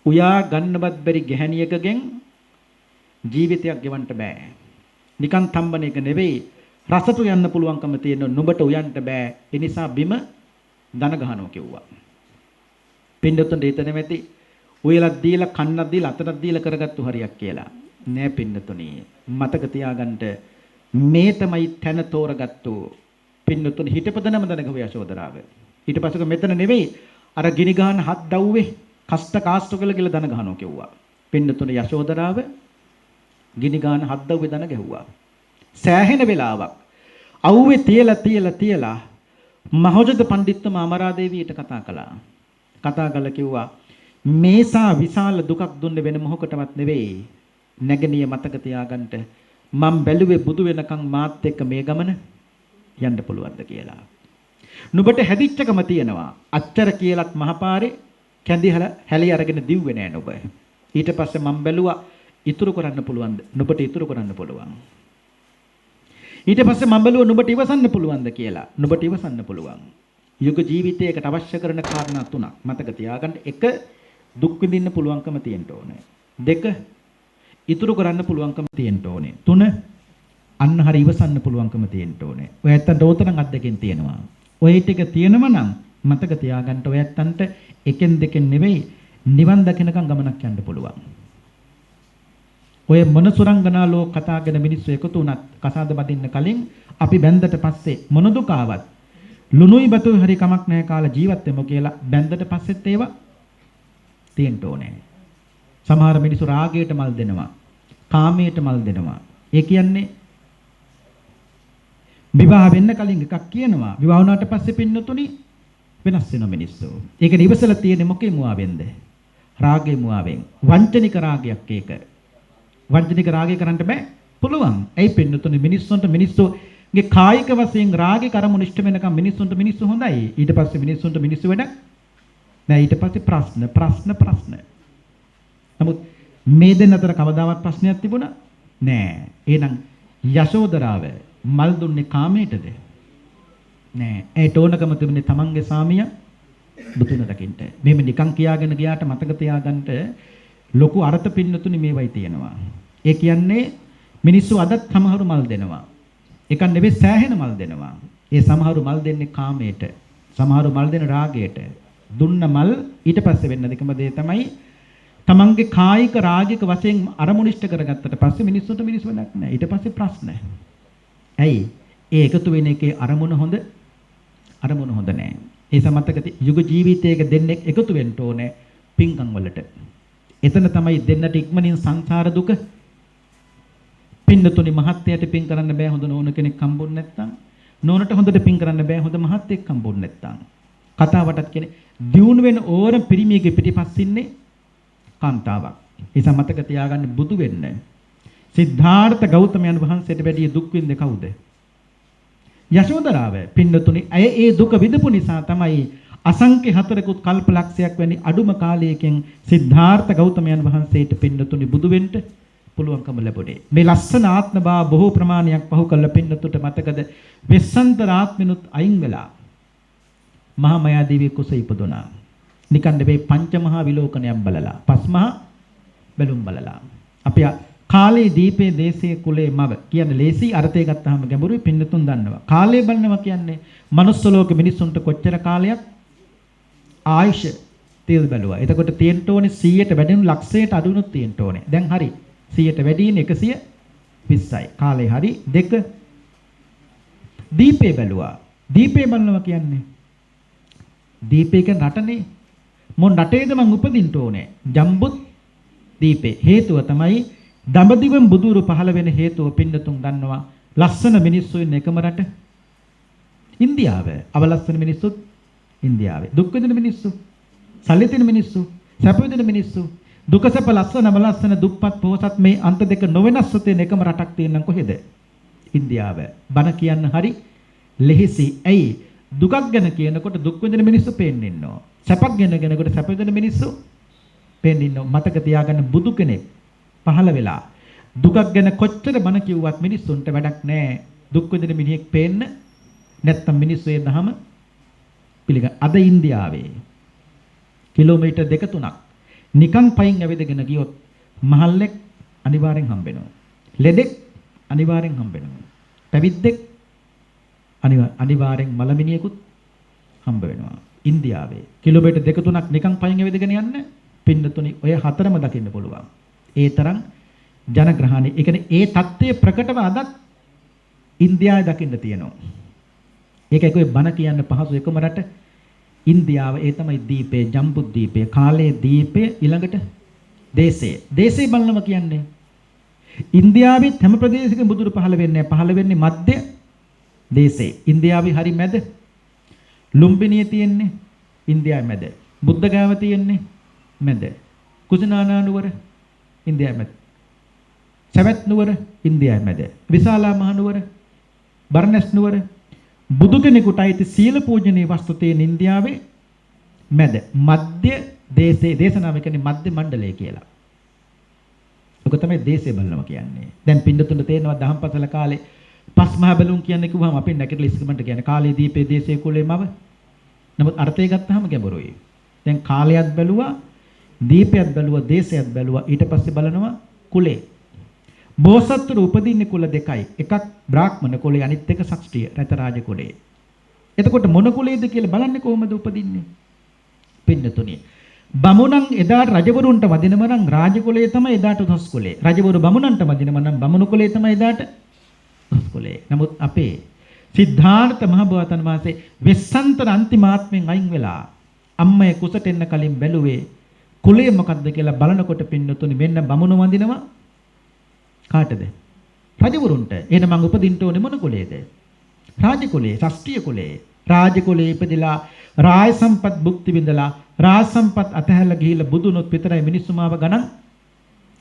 උයා ගන්නවත් බැරි ගැහණියකගෙන් ජීවිතයක් ගෙවන්න බෑ. නිකන් තම්බන එක නෙවෙයි රසට යන්න පුළුවන්කම තියෙන නුඹට උයන්න බෑ. ඒ නිසා බිම දන ගහනවා කිව්වා. පින්නතුන් දෙතන මෙති උයලක් දීලා කන්නක් දීලා අතටක් දීලා කරගත්තු හරියක් කියලා. නෑ පින්නතුනි මතක තියාගන්න මේ තමයි තන තෝරගත්තු පින්නතුනි හිටපදනම දනගව යශෝදරාව. ඊට පස්සේ මෙතන නෙවෙයි අර ගිනි ගහන හත් දව්වේ කෂ්ට කාස්ට කියලා දන ගහනවා කිව්වා. පින්නතුනි යශෝදරාව ගිනි ගහන හත් දව්වේ දන ගැහුවා. සෑහෙන වෙලාවක් අවුවේ තියලා මහෝජත පඬිත්තුමා අමරාදේවියට කතා කළා. කතා කළා කිව්වා මේසා විශාල දුකක් දුන්නේ වෙන මොහොකටවත් නෙවෙයි. නැගණිය මතක තියාගන්න මම බැලුවේ බුදු වෙනකන් මාත් එක්ක මේ ගමන යන්න පුළුවන්ද කියලා. නුඹට හැදිච්චකම තියෙනවා. අච්චර කියලත් මහපාරේ කැඳි හැලි අරගෙන දිව්වේ නෑ නුඹ. ඊට පස්සේ මම බැලුවා ඉතුරු කරන්න පුළුවන්ද? නුඹට ඉතුරු කරන්න පුළුවන්. ඊට පස්සේ මම බැලුවා නුඹට ඉවසන්න පුළුවන්ද කියලා. නුඹට ඉවසන්න පුළුවන්. යුග ජීවිතයකට අවශ්‍ය කරන කාරණා තුනක් මතක තියාගන්න. 1 දුක් විඳින්න පුළුවන්කම තියෙන්න ඕනේ. 2 ඉතුරු කරන්න පුළුවන්කම තියෙන්න ඕනේ. 3 අන්න හරි ඉවසන්න පුළුවන්කම තියෙන්න ඕනේ. ඔය ඇත්තන්ට ඕතරම් අද්දකින් තියෙනවා. ඔය ටික තියෙනම නම් මතක තියාගන්න ඔය ඇත්තන්ට එකෙන් දෙකෙන් නෙවෙයි නිවන් දකිනකම් ගමනක් යන්න පුළුවන්. ඔය මොන සුරංගනාලෝ කතාගෙන මිනිස්සු එකතු වුණත් කසාද බදින්න කලින් අපි බැන්දට පස්සේ මොන දුක ආවත් ලුණුයි බතුයි හරි කමක් නැහැ කාලා ජීවත් වෙමු කියලා බැන්දට පස්සෙත් ඒවා තියෙන්න ඕනේ. සමහර මිනිස්සු රාගයට මල් දෙනවා. කාමයට මල් දෙනවා. ඒ කියන්නේ විවාහ වෙන්න කලින් එකක් කියනවා. විවාහ වුණාට පස්සේ පින්නතුනි වෙනස් වෙන මිනිස්සු. ඒක නිවසල තියෙන්නේ මොකේ මුවාවෙන්ද? රාගේ මුවාවෙන්. වංචනික රාගයක් ඒක. වංචනික රාගය කරන්න බෑ. පුළුවන්. ඇයි පින්නතුනි මිනිස්සුන්ට මිනිස්සුගේ කායික වශයෙන් රාගේ කරමුණු ඉෂ්ට වෙනකම් මිනිස්සුන්ට මිනිස්සු හොඳයි. ඊට පස්සේ මිනිස්සුන්ට මිනිස්සු වෙන නෑ. ඊට පස්සේ ප්‍රශ්න. නමුත් මේ දෙන්න අතර කවදාවත් ප්‍රශ්නයක් තිබුණා නෑ. එහෙනම් යශෝදරාව මල් දුන්නේ කාමයටද? නෑ. ඒට ඕනකම තිබුණේ තමන්ගේ සාමිය බුදුන දකින්න. මේව නිකන් කියාගෙන ගියාට මතක තියාගන්න ලොකු අර්ථ පින්නතුනි මේවයි තියෙනවා. ඒ කියන්නේ මිනිස්සු අදත් සමහරු මල් දෙනවා. ඒක නෙවෙයි සෑහෙන මල් දෙනවා. ඒ සමහරු මල් දෙන්නේ කාමයට. සමහරු මල් දෙන රාගයට. දුන්න මල් ඊට පස්සේ වෙන්න දෙකම දේ තමයි තමන්ගේ කායික රාගික වශයෙන් අරමුණිෂ්ඨ කරගත්තට පස්සේ මිනිස්සුන්ට මිනිස්සු වෙනක් නැහැ. ඊට පස්සේ ප්‍රශ්න. ඇයි? ඒ එකතු වෙන එකේ අරමුණ හොඳ නැහැ. ඒ සමතක යුග ජීවිතයක දෙන්නේ එකතු වෙන්න ඕනේ පින්කම් වලට. එතන තමයි දෙන්නට ඉක්මනින් සංසාර දුක පින්නතුනි මහත්යට පින් කරන්න බෑ හොඳ නෝන කෙනෙක් හම්බුනේ නැත්තම්. නෝනට හොඳට පින් කරන්න බෑ හොඳ මහත්යෙක් හම්බුනේ නැත්තම්. කතාවටත් කියන්නේ දියුණු වෙන ඕන පිරිමියෙකුගේ පිටිපස්සින්නේ කාන්තාවක්. ඒ සමතක තියාගන්න බුදු වෙන්න. සිද්ධාර්ථ ගෞතමයන් වහන්සේට වැඩි දුක් විඳේ කවුද? යශෝදරාව. පින්නතුනි ඇය ඒ දුක විඳපු නිසා තමයි අසංඛ්‍ය 4කුත් කල්පලක්ෂයක් වැනි අඩුම කාලයකින් සිද්ධාර්ථ ගෞතමයන් වහන්සේට පින්නතුනි බුදු වෙන්න පුළුවන්කම ලැබුණේ. මේ ලස්සන ආත්ම භාව බොහෝ ප්‍රමාණයක් පහු කළ පින්නතුට මතකද වෙස්සන්තර ආත්මිනුත් අයින් වෙලා මහා මායාදේවිය කුස ඉපදුනා. නිකන් නෙවෙයි පංචමහා විලෝකනයක් බලලා පස්මහා බැලුම් බලලා. අපි කාලේ දීපේ දේශයේ කුලේ මව කියන්නේ ලේසි අර්ථය ගත්තාම ගැඹුරුයි පින්නතුන් දන්නවා. කාලය බලනවා කියන්නේ මනුස්ස ලෝක මිනිස්සුන්ට කොච්චර කාලයක් ආයුෂ තේල් බැලුවා. එතකොට තියෙන්න ඕනේ 100ට වැඩිුණු ලක්ෂයට අඩුණුත් තියෙන්න ඕනේ. දැන් හරි 100ට වැඩිින් 120යි. කාලේ හරි දෙක දීපේ බැලුවා. දීපේ බලනවා කියන්නේ දීපේක නටනේ මොන නටේද මං උපදින්න ඕනේ. ජම්බුත් දීපේ හේතුව තමයි දඹදිවම් බුදුරු පහළ වෙන හේතුව පින්නතුන් දන්නවා. ලස්සන මිනිස්සු ඉන්න එකම රට ඉන්දියාව. අවලස්සන මිනිස්සුත් ඉන්දියාවේ. දුක් විඳින මිනිස්සු, සල්ලි තියෙන මිනිස්සු, සැප විඳින මිනිස්සු, දුක සැප ලස්සන අවලස්සන දුප්පත් පොහොසත් මේ අන්ත දෙක නොවෙනස්ව තියෙන එකම රටක් තියෙනම් කොහෙද? ඉන්දියාව. බණ කියන්න හරි ලෙහෙසි. ඇයි? දුකක් ගැන කියනකොට දුක් විඳින මිනිස්සු පේන්නේ ඉන්නවා. සැපක් ගැන කියනකොට සැප විඳින මිනිස්සු පේන්නේ ඉන්නවා. මතක තියාගන්න බුදු කෙනෙක් පහළ වෙලා දුකක් ගැන කොච්චර බණ කිව්වත් මිනිස්සුන්ට වැඩක් නැහැ. දුක් විඳින මිනිහෙක් පේන්න නැත්තම් මිනිස්සු ඒ දහම පිළිගන්න. අද ඉන්දියාවේ කිලෝමීටර් 2-3ක් නිකන් පයින් ඇවිදගෙන ගියොත් මහල්ලෙක් අනිවාර්යෙන් හම්බ වෙනවා. ලෙඩෙක් අනිවාර්යෙන් හම්බ වෙනවා. පැවිද්දෙක් අනිවාර්යෙන් මලමිනියෙකුත් හම්බ වෙනවා. ඉන්දියාවේ කිලෝමීටර් 2-3ක් නිකන් පයින් ඇවිදගෙන යන්න පින්නතුනි ඔය හතරම දකින්න පුළුවන්. ඒ තරම් ජනග්‍රහණය. ඒ කියන්නේ ඒ தත්ත්වය ප්‍රකටව අදත් ඉන්දියාවේ දකින්න තියෙනවා. ඒකයි කොයි බණ කියන්න පහසු එකම රට ඉන්දියාව. ඒ තමයි දීපේ, ජම්බුද්දීපේ, කාලේ දීපේ, ඊළඟට දේශේ. දේශේ බලනවා කියන්නේ ඉන්දියාවේ හැම ප්‍රදේශයකම බුදුරු පහළ වෙන්නේ පහළ වෙන්නේ මධ්‍ය දේශේ. ඉන්දියාවේ හරි මැද. ලුම්බිනිය තියෙන්නේ ඉන්දියාවේ මැද. බුද්ධගාව තියෙන්නේ මැද. කුසිනානා නුවර ඉන්දියාවේ මැද. සවැත් නුවර ඉන්දියාවේ මැද. විශාලා මහ නුවර, බර්ණස් නුවර බුදු කෙනෙකුට අයිති සීල පූජනීය වස්තු තියෙන ඉන්දියාවේ මැද. මධ්‍ය දේශේ දේශනාව කියන්නේ මධ්‍ය මණ්ඩලය කියලා. ඔක තමයි දේශේ බලනවා කියන්නේ. දැන් පින්නතුන් තේරෙනවා දහම්පසල කාලේ පස්මහා බැලුම් කියන්නේ කිව්වම අපි නැකටලා ඉස්කමන්ට කියන්නේ කාලේ දීපේ දේශේ කුලේ මව. නමුත් අර්ථය ගත්තාම ගැඹුරුයි. දැන් කාලයක් බැලුවා, දීපයක් බැලුවා, දේශයක් බැලුවා. ඊට පස්සේ බලනවා කුලේ. බෝසත්තුරු උපදින්නේ කුල දෙකයි. එකක් බ්‍රාහ්මණ කුලේ, අනිත් එක ශාස්ත්‍රීය රතරාජ කුලේ. එතකොට මොන කුලේද කියලා බලන්නේ කොහොමද උපදින්නේ? පින්නතුණි. බමුණන් එදාට රජවරුන්ට වදිනම නම් රාජ කුලේ තමයි එදාට උසස් කුලේ. රජවරු බමුණන්ට වදිනම නම් බමුණු කුලේ තමයි එදාට උසස් කුලේ. නමුත් අපේ සිද්ධාර්ථ මහ බෝසතාණන් වහන්සේ වෙස්සන්තර අන්තිමාත්මෙන් අයින් වෙලා අම්මේ කුසට එන්න කලින් බැලුවේ කුලේ මොකද්ද කියලා බලනකොට පින්නතුණි මෙන්න බමුණු වඳිනවා කාටද? රජවරුන්ට. එහෙනම් මං උපදින්න ඕනේ මොන කුලේද? රාජ කුලේ, ශාස්ත්‍රීය කුලේ. රාජ කුලේ ඉපදිලා රාය සම්පත් භුක්ති විඳලා රාජ සම්පත් අතහැරලා ගිහිල්ලා බුදුනොත් විතරයි මිනිස්සුමාව ගණන්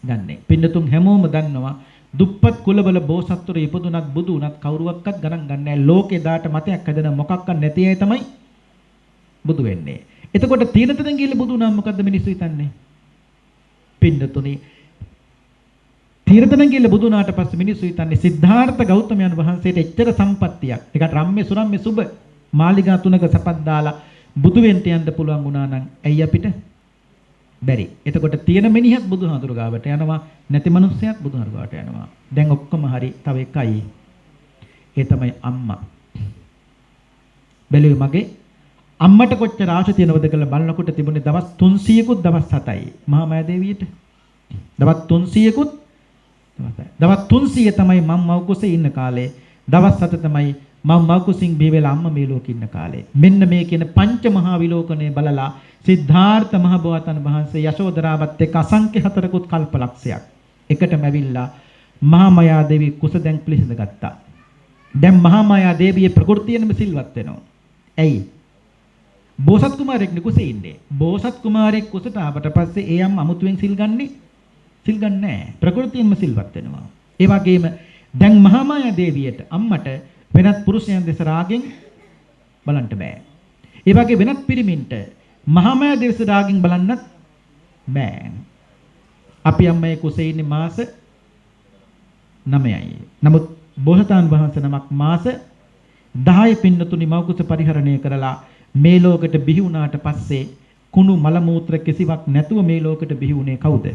ගන්නෙ. පින්නතුන් හැමෝම දන්නවා දුප්පත් කුලවල බෝසත්තුරු ඉපදුනත් බුදු උනත් කවුරුවක්වත් ගණන් ගන්නෑ. ලෝකේ දාට මතයක් හදන මොකක්වත් නැති අය තමයි බුදු වෙන්නේ. එතකොට තීන තෙන් ගිහිල්ලා බුදු නම් මොකද්ද මිනිස්සු හිතන්නේ? පින්නතුනි තීරතන කියලා බුදු නාට පස්සේ මිනිස්සු හිතන්නේ සිද්ධාර්ථ ගෞතමයන් වහන්සේට එච්චර සම්පත්තියක්. ඒකට රම්මේ සුරම්මේ සුබ මාලිගා තුනක සපත් දාලා බුදු වෙන්න යන්න පුළුවන් වුණා නම් ඇයි අපිට බැරි? එතකොට තියෙන මිනිහත් බුදුහාඳුර ගාවට යනවා, නැති මිනිස්සයත් බුදුහාඳුර ගාවට යනවා. දැන් ඔක්කොම හරි. තව එකයි. ඒ තමයි අම්මා. බැලුවේ මගේ අම්මට කොච්චර ආශ තියෙනවද කියලා බලනකොට තිබුණේ දවස් 300කුත් දවස් 7යි. මහා මායා දේවියට. දවස් 300කුත් දවස් 300 තමයි මම මව් කුසේ ඉන්න කාලේ. දවස් 7 තමයි මම මව් කුසින් බිහි වෙලා අම්මා මේ ලෝකෙ ඉන්න කාලේ. මෙන්න මේ කියන පංච මහා විලෝකනේ බලලා සිද්ධාර්ථ මහ බෝසතාණන් වහන්සේ යශෝදරාවත් එක්ක අසංඛ්‍ය 4කුත් කල්පලක්ෂයක් එකටම ඇවිල්ලා මහා මායා දේවී කුස දැන් පිළිසඳ ගත්තා. දැන් මහා මායා දේවියේ ප්‍රകൃතියෙන්ම සිල්වත් වෙනවා. ඇයි? බෝසත් කුමාරයෙක් කුසේ ඉන්නේ. බෝසත් කුමාරයෙක් කුසට ආවට පස්සේ ඒ අම්ම අමුතුවෙන් සිල් ගන්නේ නැහැ. ප්‍රകൃතියෙන්ම සිල්වත් වෙනවා. ඒ වගේම දැන් මහා මායා දේවියට අම්මට වෙනත් පුරුෂයන් දෙස රාගෙන් බලන්න බෑ. ඒ වගේ වෙනත් පිරිමින්ට මහා මායා දේවිය රාගෙන් බලන්නත් බෑ. අපි අම්මේ කුසේ ඉන්නේ මාස 9යි. නමුත් බෝසතාණන් වහන්සේ නමක් මාස 10 පින්නතුනි මව්කුස පරිහරණය කරලා මේ ලෝකෙට බිහි වුණාට පස්සේ කුණු මල මූත්‍ර කිසිවක් නැතුව මේ ලෝකෙට බිහි වුණේ කවුද?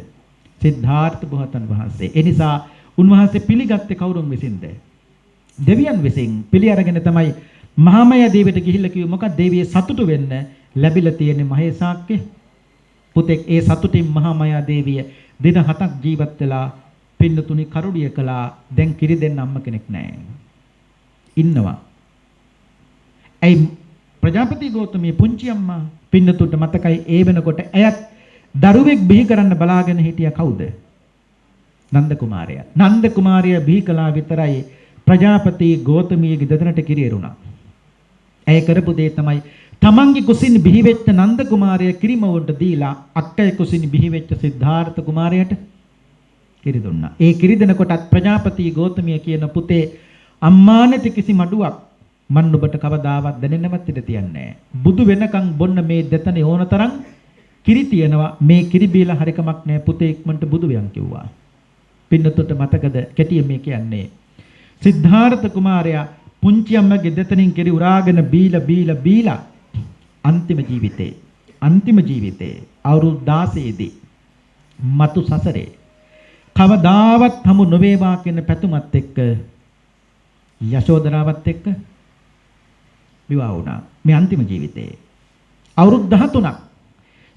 සිද්ධාර්ථ බෝසතාණන් වහන්සේ. ඒ නිසා උන්වහන්සේ පිළිගත්තේ කවුරුන් විසින්ද? දෙවියන් විසින්. පිළි අරගෙන තමයි මහාමයා දේවියට ගිහිල්ලා කිව්වේ මොකක්ද දේවිය සතුටු වෙන්න ලැබිලා තියෙන මහේසාක්‍ය පුතෙක්. ඒ සතුටින් මහාමයා දේවිය දින 7ක් ජීවත් වෙලා පින්නතුනි කරුණිය කළා. දැන් කිරි දෙන්න අම්ම කෙනෙක් නැහැ. ඉන්නවා. ඒ ප්‍රජාපති ගෞතමී පුංචි අම්මා පින්නතුන්ට මතකයි ඒ වෙනකොට ඇයත් දරුවෙක් බිහි කරන්න බලාගෙන හිටියා කවුද? නන්ද කුමාරයා. නන්ද කුමාරයා බිහි කළා විතරයි ප්‍රජාපති ගෞතමියගේ දෙදෙනාට කිරියරුණා. ඇය කරපු දේ තමයි තමන්ගේ කුසින් බිහි වෙච්ච නන්ද කුමාරයා කිරිමවුන්ට දීලා අක්කේ කුසින් බිහි වෙච්ච සිද්ධාර්ථ කුමාරයාට කිරි දුන්නා. ඒ කිරි දෙනකොටත් ප්‍රජාපති ගෞතමිය කියන පුතේ අම්මා නැති කිසි මඩුවක් මන් ඔබට කවදාවත් දැනෙන්නවත් ඉඩ තියන්නේ නැහැ. බුදු වෙනකන් බොන්න මේ දෙතනේ ඕන තරම් කිරි තියනවා. මේ කිරි බීලා හරිකමක් නැහැ පුතේ ඉක්මනට බුදු වෙයන් කිව්වා. පින්නතුන්ට මතකද කෙටියෙන් මේ කියන්නේ සිද්ධාර්ථ කුමාරයා පුංචි අම්මගේ දෙතනින් කිරි උරාගෙන බීලා අන්තිම ජීවිතේ අවුරුදු 16 දී මතු සසරේ කවදාවත් හමු නොවේවා කියන පැතුමත් එක්ක යශෝදරාවත් එක්ක විවාහ වුණා. මේ අන්තිම ජීවිතේ අවුරුදු 13ක්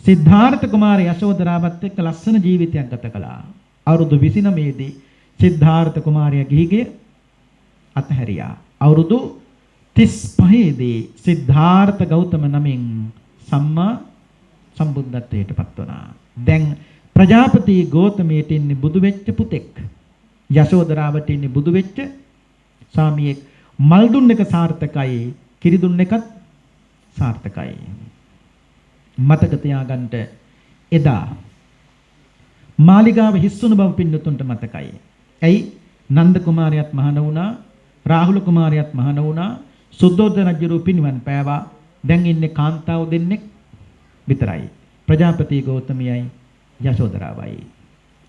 සිද්ධාර්ථ කුමාරයා යශෝදරාවත් එක්ක ලස්සන ජීවිතයක් ගත කළා. අවුරුදු 29 දී සිද්ධාර්ථ කුමාරයා ගිහිගේ අතහැරියා. අවුරුදු 35 දී සිද්ධාර්ථ ගෞතම නමින් සම්මා සම්බුද්ධත්වයට පත් වුණා. දැන් ප්‍රජාපති ගෞතමයට ඉන්නේ බුදු වෙච්ච පුතෙක්. යශෝදරාවට ඉන්නේ බුදු වෙච්ච ස්වාමියෙක්. මල් දුන්න එක සාර්ථකයි, කිරි දුන්න එකත් සාර්ථකයි. මතක තියාගන්න එදා මාලිගාව හිස්සුණු බව පින්නතුන්ට මතකයි. ඇයි? නන්ද කුමාරයාත් මහාන වුණා, රාහුල කුමාරයාත් මහාන වුණා, සුද්ධෝදන රජු පිනිවන් පෑවා. දැන් ඉන්නේ කාන්තාව දෙන්නෙක් විතරයි. ප්‍රජාපති ගෞතමියයි යශෝදරාවයි.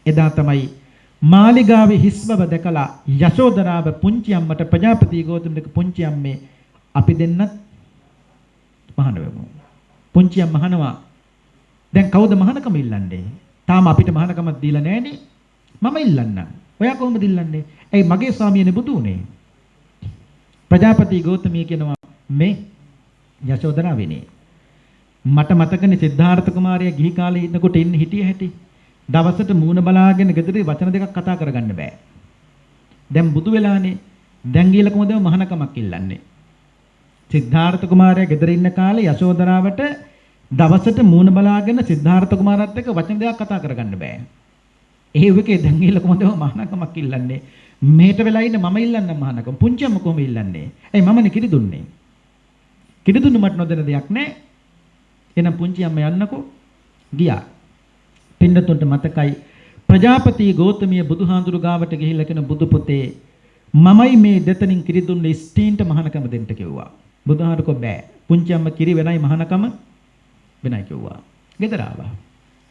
එදා තමයි මාලිගාවේ හිස් බව දැකලා යශෝදරාව පුංචි අම්මට ප්‍රජාපති ගෞතමගේ පුංචි අම්මේ අපි දෙන්නත් මහාන වෙමු. පුංචි අම්ම මහනවා. දැන් කවුද මහානකම ඉල්ලන්නේ? තාම අපිට මහානකමක් දීලා නැහනේ. මම ඉල්ලන්නම්. ඔයා කොහොමද ඉල්ලන්නේ? ඇයි මගේ ස්වාමියනේ බුදු උනේ? ප්‍රජාපති ගෞතමිය කියනවා මේ යශෝදරාවනේ. මට මතකනේ සිද්ධාර්ථ කුමාරයා ගිහි කාලේ ඉන්නකොට ඉන්න හිටිය හැටි. දවසට මූණ බලාගෙන ගෙදර වචන දෙකක් කතා කරගන්න බෑ. දැන් බුදු වෙලානේ. දැන් ගිහලා කොහොමද මහානකමක් ඉල්ලන්නේ? සිද්ධාර්ථ කුමාරයා ගෙදර ඉන්න කාලේ යශෝදරාවට දවසට මූණ බලාගෙන සිද්ධාර්ථ කුමාරයාත් එක්ක වචන දෙකක් කතා කරගන්න බෑ. ඒ වගේ දැන් ගිහලා කොහොමද මහානකමක් ඉල්ලන්නේ? මේට වෙලා ඉන්න මම ඉල්ලන්නම් මහානකම. පුංචිම කොහොම ඉල්ලන්නේ? ඇයි මමනේ කිරි දුන්නේ. කිරි දුන්න මට නොදැන දෙයක් නෑ. එහෙනම් පුංචි අම්මා යන්නකෝ. ගියා. පින්නතුන්ට මතකයි ප්‍රජාපති ගෞතමිය බුදුහාඳුරු ගාවට ගිහිල්ලා කියන බුදු පුතේ මමයි මේ දෙතනින් කිරි දුන්නේ ස්ටීන්ට මහානකම දෙන්න කිව්වා. බුදුහාඳුරු කෝ බෑ. පුංචි අම්මා කිරි වෙනයි මහානකම වෙනයි කිව්වා. ගෙදර ආවා.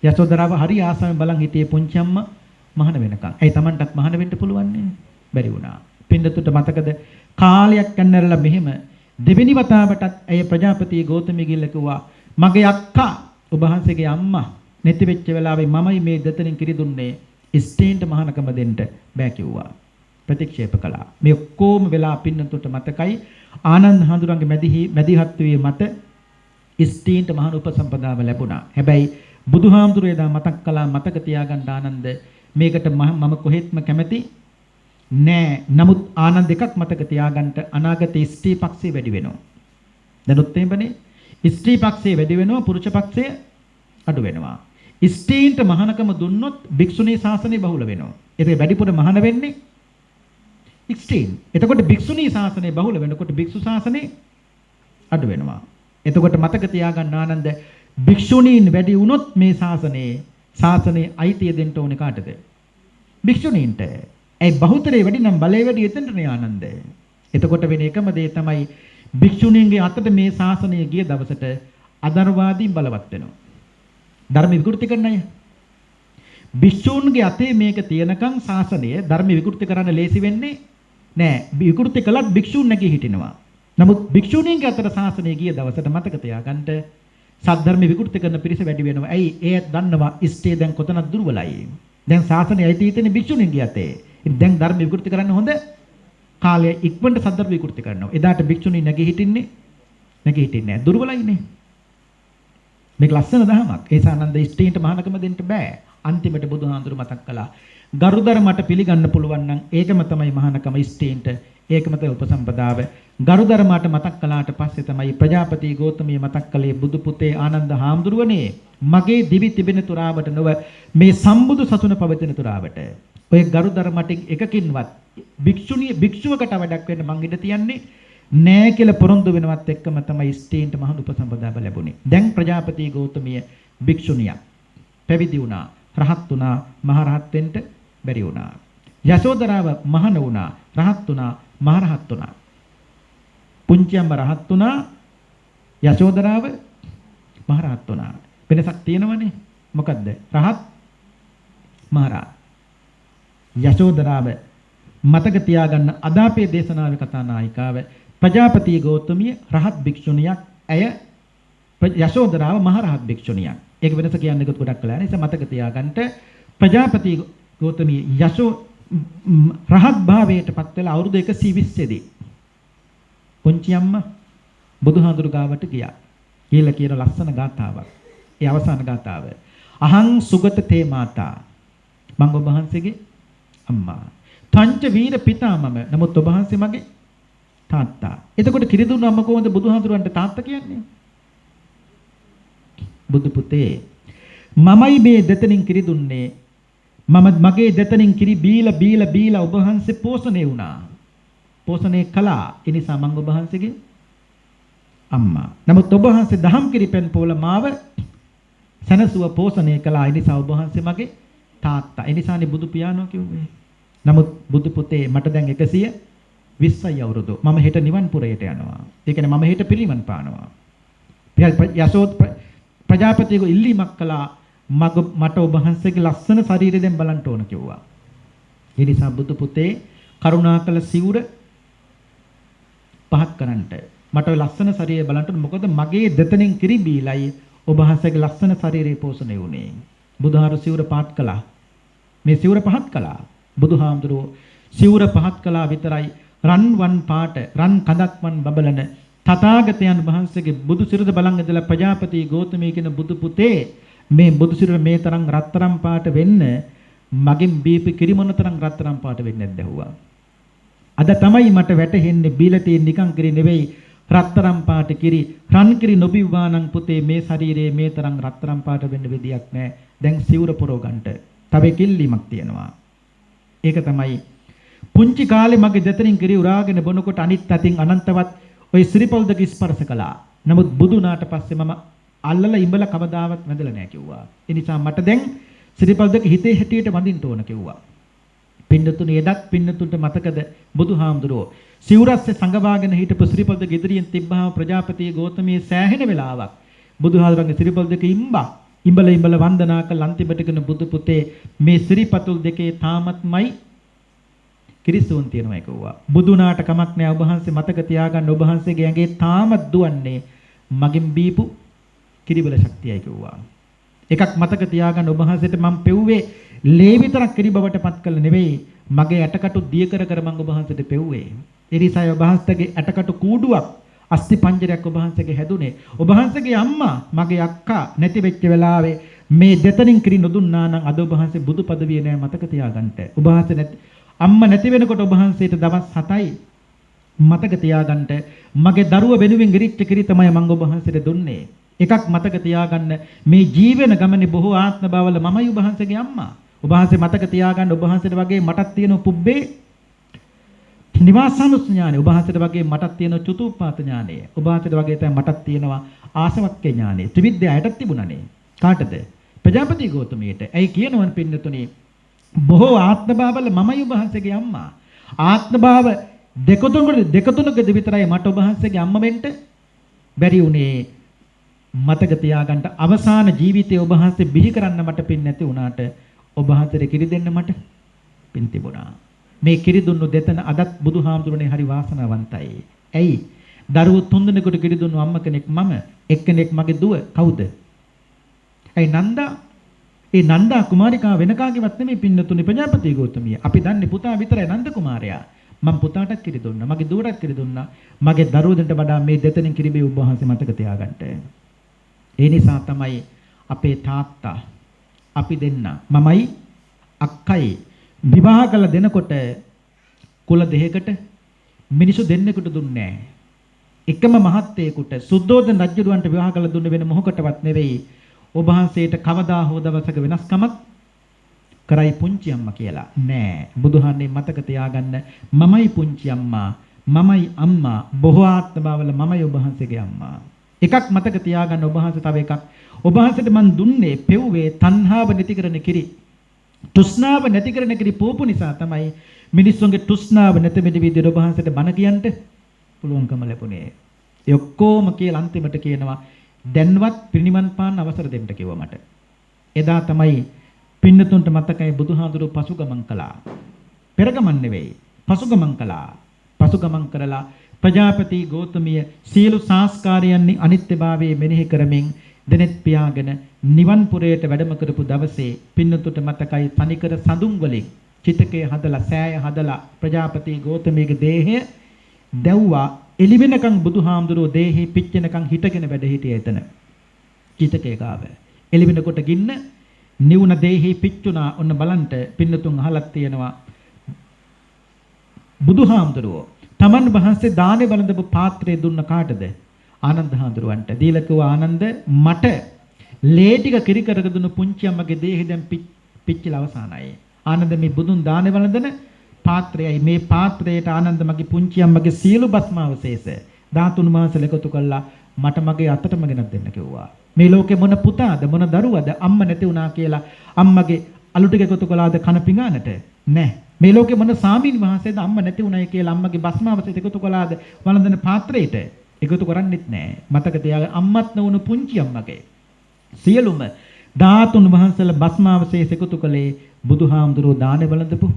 යශෝදරාව හරි ආසාවෙන් බලන් හිටියේ පුංචි අම්මා මහාන වෙනකන්. ඇයි Tamanටත් මහාන වෙන්න පුළුවන් නේ? බැරි වුණා. පින්නතුන්ට මතකද කාලයක් යනරලා මෙහෙම දෙවෙනි වතාවටත් ඇය ප්‍රජාපති ගෞතමිය ගිහිල්ලා කිව්වා මගේ අක්කා ඔබ වහන්සේගේ අම්මා නැති වෙච්ච වෙලාවේ මමයි මේ දෙතනින් කිරි දුන්නේ ස්ටේන්ට මහානකම දෙන්න බෑ කිව්වා. ප්‍රතික්ෂේප කළා. මේ ඔක්කොම වෙලා පින්නතුන්ට මතකයි ආනන්ද හඳුරන්ගේ මැදිහත් වී මත ස්ටේන්ට මහාන උපසම්පදාව ලැබුණා. හැබැයි බුදුහාමුදුරේ එදා මතක් කළා මතක තියාගන්න ආනන්ද මේකට මම කොහෙත්ම කැමති නෑ. නමුත් ආනන්ද එකක් මතක තියාගන්න අනාගතයේ ස්ත්‍රී පක්ෂය වැඩි වෙනවා. දැනුත් එහෙමනේ. ස්ත්‍රී පක්ෂය වැඩි වෙනවා, පුරුෂ පක්ෂය අඩු වෙනවා. ස්ත්‍රීන්ට මහානකම දුන්නොත් භික්ෂුණී ශාසනය බහුල වෙනවා. ඒක වැඩිපුර මහාන වෙන්නේ ස්ත්‍රීන්. එතකොට භික්ෂුණී ශාසනය බහුල වෙනකොට භික්ෂු ශාසනය අඩු වෙනවා. එතකොට මතක තියාගන්න ආනන්ද භික්ෂුණීන් වැඩි වුණොත් මේ ශාසනයේ අයිතිය දෙන්න ඕනේ කාටද? භික්ෂුණීන්ට. ඒ බහුතරේ වැඩි නම් බලය වැඩි එතනටනේ ආනන්ද. එතකොට වෙන එකම දේ තමයි භික්ෂුණීන්ගේ අතට මේ ශාසනය ගිය දවසට අදර්වාදීන් බලවත් වෙනවා. ධර්ම විකෘති කරන අය. භික්ෂූන්ගේ අතේ මේක තියෙනකන් ශාසනය ධර්ම විකෘති කරන්න ලේසි වෙන්නේ නෑ. විකෘති කළත් භික්ෂූන් නැගී හිටිනවා. නමුත් භික්ෂුණීන්ගේ අතර ශාසනය ගිය දවසට මතක තියාගන්න සද්ධර්ම විකෘති කරන පිරිස වැඩි වෙනවා. ඇයි? ඒත් දන්නවා ඉස්තේ දැන් කොතනක් දුර්වලයි. දැන් ශාසනය ඇති තියෙන්නේ භික්ෂුණීන්ගේ අතේ. ඉතින් දැන් ධර්ම විකෘති කරන්න හොඳ කාලය ඉක්මනට සද්ධර්ම විකෘති කරනවා. එදාට භික්ෂුණී නැගී හිටින්නේ නෑ. දුර්වලයිනේ. මේක ලස්සන දහමක්. ඒ සානන්ද ඉස්තේන්ට මහානකම දෙන්න බෑ. අන්තිමට බුදුහාඳුරු මතක් කළා. ගරුදර මට පිළිගන්න පුළුවන් නම් ඒකම තමයි මහානකම ඉස්තේන්ට. ඒකම තමයි උපසම්පදාව. ගරුදර මට මතක් කළාට පස්සේ තමයි ප්‍රජාපති ගෞතමිය මතක් කළේ බුදු පුතේ ආනන්ද හාමුදුරුවනේ මගේ දිවි තිබෙන තුරාවට නොව මේ සම්බුදු සසුන පවතින තුරාවට. ඔය ගරුදර මටින් එකකින්වත් භික්ෂුවකට වැඩක් වෙන්න මං ඉඩ තියන්නේ නෑ කියලා පොරොන්දු වෙනවත් එක්කම තමයි ස්ටේන්ට මහා උපසම්පදාව ලැබුණේ. දැන් ප්‍රජාපති ගෞතමිය භික්ෂුණියක් පැවිදි වුණා, රහත් වුණා, මහ රහත් වෙන්න බැරි වුණා. යශෝදරාව මහණ වුණා, රහත් වුණා, මහ රහත් වුණා. පුංචියම්ම රහත් වුණා, යශෝදරාව මහ රහත් වුණා. වෙනසක් තියෙනවනේ. මොකද්ද? රහත් මහ රහත්. යශෝදරාව මතක තියාගන්න අද අපේ දේශනාවේ කතානායිකාව ප්‍රජාපති ගෞතමිය රහත් භික්ෂුණියක්. ඇය යශෝදරාව මහ රහත් භික්ෂුණියක්. ඒක වෙනස කියන්නේ ගොඩක් කළා නේ. ඒක මතක තියාගන්න ප්‍රජාපති ගෞතමිය රහත් භාවයට පත් වෙලා අවුරුදු 120 දී පුංචි අම්මා බුදුහාඳුරු ගාවට ගියා. කියලා කියන ලස්සන ගාථාවක්. ඒ අවසාන ගාථාව. අහං සුගත තේ මාතා. මම ඔබ වහන්සේගේ අම්මා. පංච වීර පිතාමම. නමුත් ඔබ වහන්සේ මගේ තාත්තා. එතකොට කිරිදුන්න අම්ම කොහොමද බුදුහාඳුරන්ට තාත්තා කියන්නේ? බුදු පුතේ මමයි මේ දෙතනින් කිරි දුන්නේ. මගේ දෙතනින් කිරි බීලා ඔබ වහන්සේ පෝෂණය වුණා. පෝෂණය කළා. ඒ නිසා මම ඔබ වහන්සේගේ අම්මා. නමුත් ඔබ වහන්සේ දහම් කිරිපෙන් පොළ මාව සනසුව පෝෂණය කළා. ඒ නිසා ඔබ වහන්සේ මගේ තාත්තා. ඒ නිසානේ බුදු පියාණෝ කිව්වේ. නමුත් බුදු පුතේ මට දැන් 120යි අවුරුදු. මම හෙට නිවන් පුරයට යනවා. ඒ කියන්නේ මම හෙට පිළිවන් පානවා. යසෝත් ප්‍රජාපතිගේ ඉල්ලීමක් කළා. මට ඔබ වහන්සේගේ ලස්සන ශරීරය දැන් බලන්න ඕන කිව්වා. ඒ නිසා බුදු පුතේ කරුණාකර සිවුර පහත් කරන්නට මට ඔය ලස්සන ශරීරය බලන්න. මොකද මගේ දෙතනින් කිරි බීලයි ඔබ වහන්සේගේ ලස්සන ශරීරය පෝෂණය වුණේ. බුදුහාරු සිවුර පහත් කළා. මේ සිවුර පහත් කළා. බුදුහාමුදුරුවෝ සිවුර පහත් කළා විතරයි රන්වන් පාට රන් කඳක්වන් බබලන තථාගතයන් වහන්සේගේ බුදු සිරුර බලන් ඉඳලා ප්‍රජාපති ගෞතමී කියන බුදු පුතේ මේ බුදු සිරුර මේ තරම් රත්තරන් පාට වෙන්න මගෙන් බීපි කිරි මොන තරම් රත්තරන් පාට වෙන්නේ නැද්ද ඇහුවා. අද තමයි මට වැටහෙන්නේ බීලා තියෙන නිකන් කිරි නෙවෙයි රත්තරන් පාට කිරි. රන් කිරි නොබිව්වා නම් පුතේ මේ ශරීරයේ මේ තරම් රත්තරන් පාට වෙන්න විදියක් නැහැ. දැන් සිවුර පොරව ගන්නට තව කිල්ලීමක් තියෙනවා. ඒක තමයි පුංචි කාලේ මගේ දෙතරින් කිරි උරාගෙන බොනකොට අනිත් අතින් අනන්තවත් ඔය සිරිපොල් දෙක ස්පර්ශ කළා. නමුත් බුදු නාට පස්සේ මම අල්ලලා ඉඹලා කවදාවත් වැඳලා නැහැ කිව්වා. ඒ නිසා මට දැන් සිරිපොල් දෙක හිතේ හැටියට වඳින්න ඕන කිව්වා. පින්නතුනේ එදත් පින්නතුන්ට මතකද බුදුහාමුදුරුවෝ සිවුරස්සේ සංගවාගෙන හිටපු සිරිපොල් දෙක ඉදිරියෙන් තිබ්බහම ප්‍රජාපති ගෞතමී සෑහෙන වෙලාවක් බුදුහාමුදුරන්ගේ සිරිපොල් දෙක ඉඹල වන්දනා කළ අන්තිමට කියන බුදු පුතේ මේ සිරිපතුල් දෙකේ තාමත්මයි කිරිසුන් තියනවා කිව්වා. බුදුනාට කමක් නැහැ. ඔබ වහන්සේ මතක තියාගන්න ඔබ වහන්සේගේ ඇඟේ තාමත් දුවන්නේ මගෙන් බීපු කිරිබල ශක්තියයි කිව්වා. එකක් මතක තියාගන්න ඔබ වහන්සේට මම පෙව්වේ ලේ විතරක් කිරි බවට පත් කළ නෙවෙයි මගේ ඇටකටු දිය කර මම ඔබ වහන්සේට පෙව්වේ. ඒ නිසා ඔබ වහන්සේගේ ඇටකටු කූඩුවක් අස්ති පංජරයක් ඔබ වහන්සේගේ හැදුනේ. ඔබ වහන්සේගේ අම්මා මගේ අක්කා නැති වෙච්ච වෙලාවේ මේ දෙතනින් කිරි නොදුන්නා නම් අද ඔබ වහන්සේ බුදු පදවිය නෑ මතක තියාගන්න. ඔබ වහන්සේ නැති අම්මා නැති වෙනකොට ඔබ වහන්සේට දවස් 7යි මතක තියාගන්න. මගේ දරුව වෙනුවෙන් ගිරිච්ච කිරි තමයි මම ඔබ වහන්සේට දුන්නේ. එකක් මතක තියාගන්න මේ ජීවන ගමනේ බොහෝ ආත්ම භවවල මමයි ඔබ වහන්සේගේ අම්මා. ඔබ වහන්සේ මතක තියාගන්න ඔබ වහන්සේට වගේ මටත් තියෙන පුබ්බේ නිවාසානුඥානෙ. ඔබ වහන්සේට වගේ මටත් තියෙන චතුප්පාත ඥානෙ. ඔබ වහන්සේට වගේ තමයි මටත් තියෙනවා ආසවක්ඛ්‍ය ඥානෙ. ත්‍රිවිධය ඇයටත් තිබුණානේ. කාටද? ප්‍රජාපති ගෞතමියට. ඇයි කියනවන් පින්නතුනේ බොහෝ ආත්ම භාවවල මමයි ඔබ වහන්සේගේ අම්මා. ආත්ම භාව දෙක තුනකද විතරයි මට ඔබ වහන්සේගේ අම්මා වෙන්න බැරි උනේ. මතක තියාගන්න අවසාන ජීවිතයේ ඔබ වහන්සේ බිහි කරන්න මට පින් නැති වුණාට ඔබ වහන්සේට කිරි දෙන්න මට පින් තිබුණා. මේ කිරි දුන්නු දෙතන අදත් බුදුහාමුදුරනේ හරි වාසනාවන්තයි. ඇයි? දරුවෝ 3 දෙනෙකුට කිරි දුන්නු අම්ම කෙනෙක් මම, එක්කෙනෙක් මගේ දුව. කවුද? ඇයි නන්දා? ඒ නන්දා කුමාරිකා වෙන කාගේවත් නෙමෙයි පින්නතුනේ ප්‍රජාපති ගෞතමිය. අපි දන්නේ පුතා විතරයි නන්ද කුමාරයා. මම පුතාටත් කිරි දුන්නා. මගේ දුවටත් කිරි දුන්නා. මගේ දරුවෝ දෙන්නට වඩා මේ දෙතෙනින් කිරි බේ ඔබ වහන්සේ මතක තියාගන්න. ඒ නිසා තමයි අපේ තාත්තා අපි දෙන්න මමයි අක්කයි විවාහ කළ දෙනකොට කුල දෙකකට මිනිසු දෙන්නෙකුට දුන්නේ නැහැ. එකම මහත්තයෙකුට සුද්ධෝදන රජුලන්ට විවාහ කළ දුන්නේ වෙන මොහොකටවත් නෙවෙයි. ඔබ වහන්සේට කවදා හෝ දවසක වෙනස්කමක් කරයි පුංචි අම්මා කියලා. නෑ. බුදුහාන්නේ මතක තියාගන්න මමයි පුංචි අම්මා, මමයි අම්මා, බොහෝ ආත්මවල මමයි ඔබ වහන්සේගේ අම්මා. එකක් මතක තියාගන්න ඔබ වහන්සේ තව එකක්. ඔබ වහන්සේට මන් දුන්නේ පෙව්වේ තණ්හාව නැති කරන කිරි. තෘෂ්ණාව නැති කරන කිරි පෝපු නිසා තමයි මිනිස්සුන්ගේ තෘෂ්ණාව නැති මෙදි විදිහට ඔබ වහන්සේට බණ කියන්න පුළුවන්කම ලැබුණේ. ඒ ඔක්කොම කියලා අන්තිමට කියනවා දැන්වත් පිරිනිවන් පාන්න අවසර දෙන්න කිව්වා මට. එදා තමයි පින්නතුන්ට මතකයි බුදුහාඳුරු පසුගමන් කළා. පෙරගමන් නෙවෙයි. පසුගමන් කළා. පසුගමන් කරලා ප්‍රජාපති ගෞතමිය සියලු සංස්කාරයන් අනිත්‍යභාවයේ මෙනෙහි කරමින් දෙනෙත් පියාගෙන නිවන් පුරයට වැඩම කරපු දවසේ පින්නතුට මතකයි තනිකර සඳුන් වලින් චිතකේ හදලා සෑය හදලා ප්‍රජාපති ගෞතමියගේ දේහය දැව්වා. එළි වෙනකන් බුදුහාමුදුරෝ දේහේ පිච්චෙනකන් හිටගෙන වැඩ හිටියේ එතන. චිතකේ ගාව. එළි වෙනකොට ගින්න නිවුන දේහේ පිච්චුණා. ඔන්න බලන්න පින්නතුන් අහලක් තියෙනවා. බුදුහාමුදුරෝ තමන් වහන්සේ දානේ බලඳපු පාත්‍රය දුන්න කාටද? ආනන්ද හාමුදුරුවන්ට. දීලා කිව්වා ආනන්ද මට ලේ ටික කිරි කරගෙන දුන්න පුංචි අම්මගේ දේහේ දැන් පිච්චිලා අවසానයි. ආනන්ද මේ බුදුන් දානේ වළඳන පාත්‍රයයි මේ පාත්‍රයට ආනන්ද මගේ පුංචි අම්මගේ සියලු භස්මාවශේෂ ධාතුන් වහන්සේලා එකතු කළා මට මගේ අතටම ගෙනත් දෙන්න කිව්වා. මේ ලෝකේ මොන පුතාද මොන දරුවද අම්ම නැති වුණා කියලා අම්මගේ අලු ටික එකතු කළාද කන පිඟානට? නැහැ. මේ ලෝකේ මොන සාමීන් වහන්සේද අම්ම නැති වුණයි කියලා අම්මගේ භස්මාවශේෂ එකතු කළාද වළඳන පාත්‍රයට? එකතු කරන්නෙත් නැහැ. මතක තියාගන්න අම්මත් නොවුණු පුංචි අම්මගේ සියලුම ධාතුන් වහන්සේලා භස්මාවශේෂ එකතු කළේ බුදුහාමුදුරුවෝ දානේ වළඳපු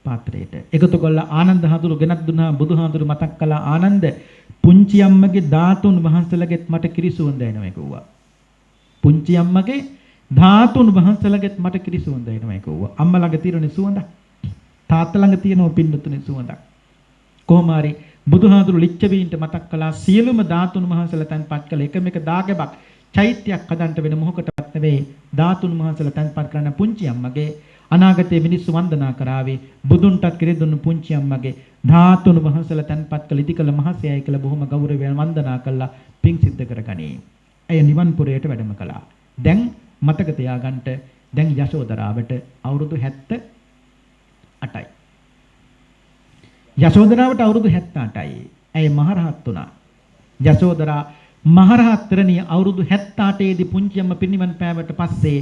පාත්‍රයට. එකතු කළා ආනන්ද හඳුරු ගෙනත් දුන්නා. බුදුහාමුදුරු මතක් කළා ආනන්ද පුංචි අම්මගේ ධාතුන් වහන්සේලාගෙත් මට කිරිසුවඳ එනවා කිව්වා. පුංචි අම්මගේ ධාතුන් වහන්සේලාගෙත් මට කිරිසුවඳ එනවා කිව්වා. අම්මා ළඟ තියෙන සුවඳ තාත්තා ළඟ තියෙන පින්නතුනේ සුවඳක්. කොහොම හරි බුදුහාමුදුරු ලිච්ඡවීන්ට මතක් කළා සියලුම ධාතුන් වහන්සේලා තන්පත් කළ එකම එක දාගැබක් චෛත්‍යයක් හදන්න වෙන මොහොකටවත් නෙවෙයි ධාතුන් වහන්සේලා තන්පත් කරන පුංචි අම්මගේ අනාගතයේ මිනිස්සු වන්දනා කරાવી බුදුන්ටත් කිරි දුන්නු පුංචි අම්මගේ ධාතුන් වහන්සේලා තන්පත් කළ ඉතිකල මහසයයි කියලා බොහොම ගෞරවයෙන් වන්දනා කළා පිං සිද්ධ කරගනී. ඇය නිවන් පුරයට වැඩම කළා. දැන් මතක තියාගන්න දැන් යශෝදරාවට අවුරුදු 78යි. යශෝදරාවට අවුරුදු 78යි. ඇය මහරහත් වුණා. යශෝදරා මහරහත් තරණිය අවුරුදු 78 දී පුංචි අම්ම පිරිනිවන් පෑවට පස්සේ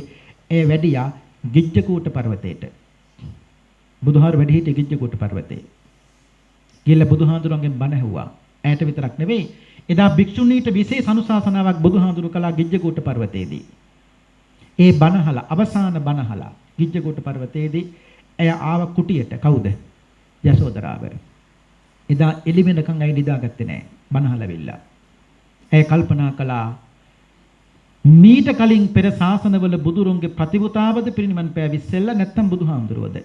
ඇය වැඩියා ගිජ්ජකූට පර්වතයට. බුදුහාර වැඩි හිටියේ ගිජ්ජකූට පර්වතේ. ගිහලා බුදුහාඳුරන්ගෙන් බණ ඇහුවා. ඇයට විතරක් නෙවෙයි එදා භික්ෂුණීට විශේෂ අනුශාසනාවක් බුදුහාඳුරු කළා ගිජ්ජකූට පර්වතයේදී. ඒ බණහලා අවසාන බණහලා ගිජ්ජකූට පර්වතයේදී ඇය ආව කුටියට. කවුද? යශෝදරාව. එදා එළි වෙනකන් ඇයි නිදාගත්තේ නැහැ. බණහලවිල්ලා. ඇය කල්පනා කළා මීට කලින් පෙර ශාසනවල බුදුරුන්ගේ ප්‍රතිවතාවද පිරිනිවන් පෑවිස්සෙල්ලා නැත්තම් බුදුහාමුදුරුවද?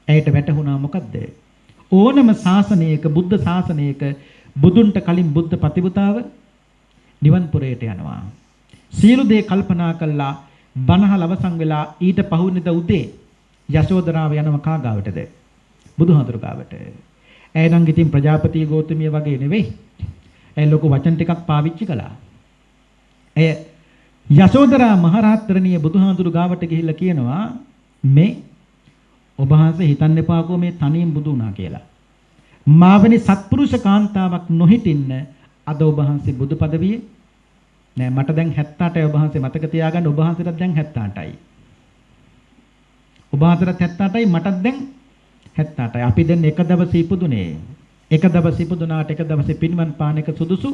ඇයට වැටහුණා මොකද්ද? ඕනම ශාසනයක බුද්ධ ශාසනයක බුදුන්ට කලින් බුද්ධ ප්‍රතිවතාව නිවන් පුරයට යනවා. සියලු දේ කල්පනා කළා බණහල අවසන් වෙලා ඊට පහුවෙනිදා උදේ යශෝදරාව යනවා කාගාවටද? බුදුහාමුදුරු ගාවට. ඇය නම් ඉතින් ප්‍රජාපති ගෞතමිය වගේ නෙවෙයි. ඇය ලොකු වචන ටිකක් පාවිච්චි කළා. ඇය යශෝදරා මහරහත්තරණිය බුදුහාඳුරු ගාවට ගිහිල්ලා කියනවා මේ ඔබ වහන්සේ හිතන්න එපාකෝ මේ තනියෙන් බුදු වුණා කියලා. මාවැනි සත්පුරුෂ කාන්තාවක් නොහිටින්න අද ඔබ වහන්සේ බුදු පදවියේ නෑ. මට දැන් 78යි. ඔබ වහන්සේ මතක තියාගන්න ඔබ වහන්සේටත් දැන් 78යි. ඔබ වහන්සේටත් 78යි මටත් දැන් 78යි. අපි දැන් එක දවසේ ඉපදුනේ. එක දවසේ ඉපදුනාට එක දවසේ පින්වන් පාන එක සුදුසු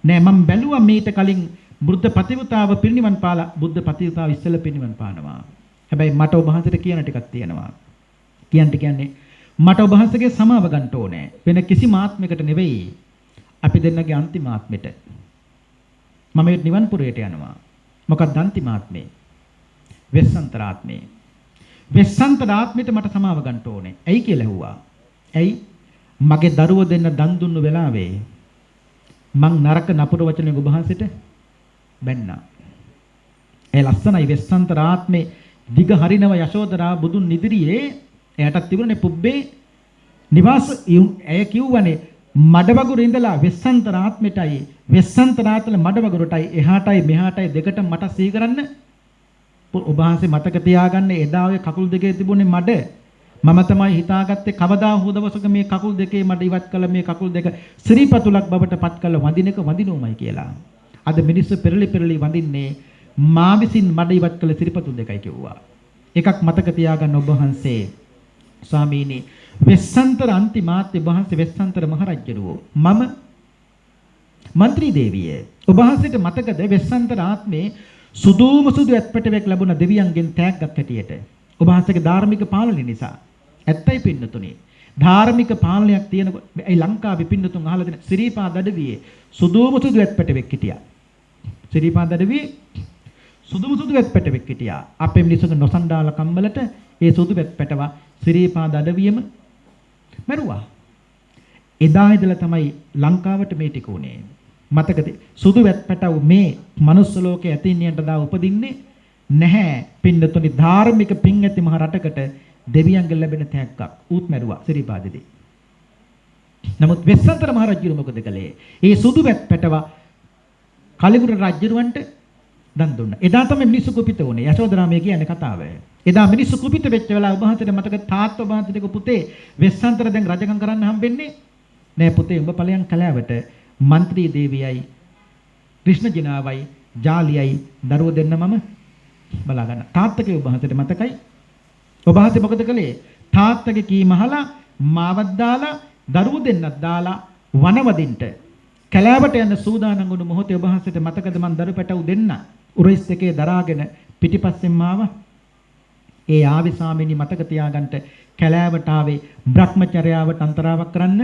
නෑ. මම බැලුවා මීට කලින් බුද්ධ ප්‍රතිවතාව පිරිනිවන් පාලා බුද්ධ ප්‍රතිවතාව ඉස්සෙල්ලා පිරිනිවන් පානවා. හැබැයි මට ඔබ වහන්සේට කියන ටිකක් තියෙනවා. කියන්නේ මට ඔබ වහන්සේගේ සමාව ගන්න ඕනේ. වෙන කිසිම ආත්මයකට නෙවෙයි. අපි දෙන්නගේ අන්තිම ආත්මෙට. මම නිවන් පුරයට යනවා. මොකක්ද අන්තිම ආත්මේ? වෙස්සන්තරාත්මේ. වෙස්සන්තරාත්මෙට මට සමාව ගන්න ඕනේ. ඇයි කියලා ඇහුවා. ඇයි? මගේ දරුවෝ දෙන්න දන් දුන්නු වෙලාවේ මං නරක නපුර වචනෙන් ඔබ වහන්සේට බැන්නා. ඒ ලස්සනයි වෙස්සන්තරාත්මේ දිග හරිනව යශෝදරා බුදුන් ඉදිරියේ එයාටත් තිබුණේ පුබ්බේ නිවාස ඇය කිව්වනේ මඩවගුරු ඉඳලා වෙස්සන්තරාත්මෙටයි වෙස්සන්තරාත්මල මඩවගුරටයි එහාටයි මෙහාටයි දෙකට මට සිහි කරන්න ඔබ වහන්සේ මතක තියාගන්න එදා ඔය කකුල් දෙකේ තිබුණේ මඩ මම තමයි හිතාගත්තේ කවදා හෝ දවසක මේ කකුල් දෙකේ මඩ ඉවත් කළ මේ කකුල් දෙක ශ්‍රීපතුලක් බවට පත් කළ වඳිනක වඳිනෝමයි කියලා. අද මිනිස්සු පෙරලි පෙරලි වඳින්නේ මා විසින් මඩ ඉවත් කළ ශ්‍රීපතුල් දෙකයි කිව්වා. එකක් මතක තියාගන්න ඔබ වහන්සේ ස්වාමීනි වෙස්සන්තර අන්තිමාත්‍ය වහන්සේ වෙස්සන්තර මහරජුරෝ මම මන්ත්‍රී දේවිය ඔබ වහන්සේට මතකද වෙස්සන්තර ආත්මේ සුදුම සුදු ඇත්පැටවෙක් ලැබුණ දෙවියන්ගෙන් තෑග්ගක් හැටියට ඔබ වහන්සේගේ ධාර්මික පාලනය නිසා ඇත්තයි පින්නතුනේ ධාර්මික පාලනයක් තියෙනකොට ඒ ලංකාවේ පින්නතුන් අහලා දෙන සිරිපාද අඩවියේ සුදුම සුදු ඇත්පැටවෙක් හිටියා සිරිපාද අඩවියේ සුදුම සුදු ඇත්පැටවෙක් හිටියා අපේ මිනිස්සුන්ගේ නොසන්ඩාල කම්බලට ඒ සුදු ඇත්පැටව සිරිපාද අඩවියෙම මරුවා එදා ඉඳලා තමයි ලංකාවට මේ ටික උනේ මතකද සුදු වැත්පැටව මේ මනුස්ස ලෝකයේ ඇතින්නියන්ට දා උපදින්නේ නැහැ පින්නතුනි ධාර්මික පින් ඇති මහ රටකට දෙවියන්ගෙන් ලැබෙන තෑග්ගක් ඌත් මැරුවා සිරිපාදෙදී නමුත් වෙස්සන්තර මහ රජු මොකද කළේ ඒ සුදු වැත්පැටව කලිගුරු රජුරවන්ට දන් දුන්නා එදා තමයි මිනිස්සු කුපිත වුනේ යශෝදරා මේ කියන්නේ කතාව එදා මිනිස්සු කුපිත වෙච්ච වෙලාව ඔබ වහන්සේට මතක තාත්තා ඔබ වහන්සේට පුතේ වෙස්සන්තර දැන් රජකම් කරන්න හම්බෙන්නේ නෑ පුතේ උඹ ඵලයන් කලාවට මන්ත්‍රී දේවියයි කෘෂ්ණ ජිනාවයි ජාලියයි දරුවෝ දෙන්න මම බලා ගන්න. තාත්තගේ ඔබ වහන්සේට මතකයි? ඔබ වහන්සේ මොකද කළේ? තාත්තගේ කීම අහලා මාවත් දාලා දරුවෝ දෙන්නත් දාලා වනවදින්ට කැලෑවට යන සූදානම් වුණු මොහොතේ ඔබ වහන්සේට මතකද මන් දරු පැටවු දෙන්න උරහිස් එකේ දරාගෙන පිටිපස්සෙන් මාව ඒ ආවි ස්වාමීනි මතක තියාගන්න කැලෑවට ආවේ භ්‍රමචර්යාවට අන්තරාවක් කරන්න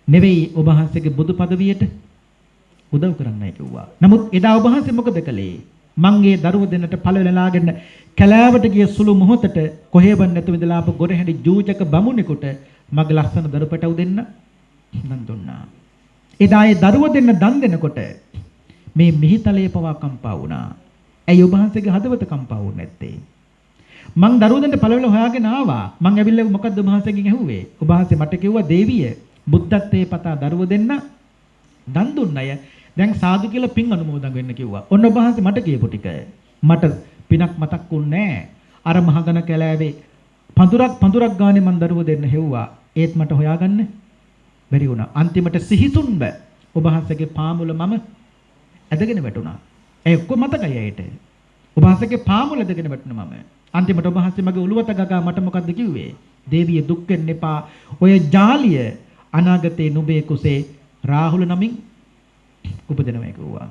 නෙවෙයි ඔබ වහන්සේගේ බුදු පදවියට උදව් කරන්නයි කිව්වා. නමුත් එදා ඔබ වහන්සේ මොකද කළේ? මං ඒ දරුව දෙන්නට පළවෙලාගෙන කැලෑවට ගිය සුළු මොහොතට කොහෙවත් නැතුව ඉඳලා ආපු ගොරහැඩි ජූජක බමුණෙකුට මගේ ලස්සන දරුපටව දෙන්න දන් දුන්නා. එදා ඒ දරුව දෙන්න දන් දෙනකොට මේ මිහිතලයේ පවා කම්පා වුණා. ඇයි ඔබ වහන්සේගේ හදවත කම්පා වුනේ නැත්තේ? මං දරුව දෙන්න පළවෙලා හොයාගෙන ආවා. මං ඇවිල්ලා මොකද්ද ඔබ වහන්සේගෙන් ඇහුවේ? ඔබ වහන්සේ මට කිව්වා දේවිය බුද්ධත්වයේ පතා දරුව දෙන්න දන් දුන්න අය දැන් සාදු කියලා පින් අනුමෝදන් වෙන්න කිව්වා. ඔන්න ඔබ වහන්සේ මට කියපු ටික. මට පිනක් මතක් වුණේ නැහැ. අර මහගන කැලෑවේ පඳුරක් ගානේ මන් දරුව දෙන්න හෙව්වා. ඒත් මට හොයාගන්න බැරි වුණා. අන්තිමට සිහිසුන්බ ඔබ වහන්සේගේ පාමුල මම ඇදගෙන වැටුණා. ඒ ඔක්කොම මතකයි ඇයට. ඔබ වහන්සේගේ පාමුල ඇදගෙන වැටුණා මම. අන්තිමට ඔබ වහන්සේ මගේ ඔළුවට ගගා මට මොකද්ද කිව්වේ? දේවිය දුක් වෙන්න එපා. ඔය ජාලිය අනාගතේ නුඹේ කුසේ රාහුල නමින් උපදිනවා කිව්වා.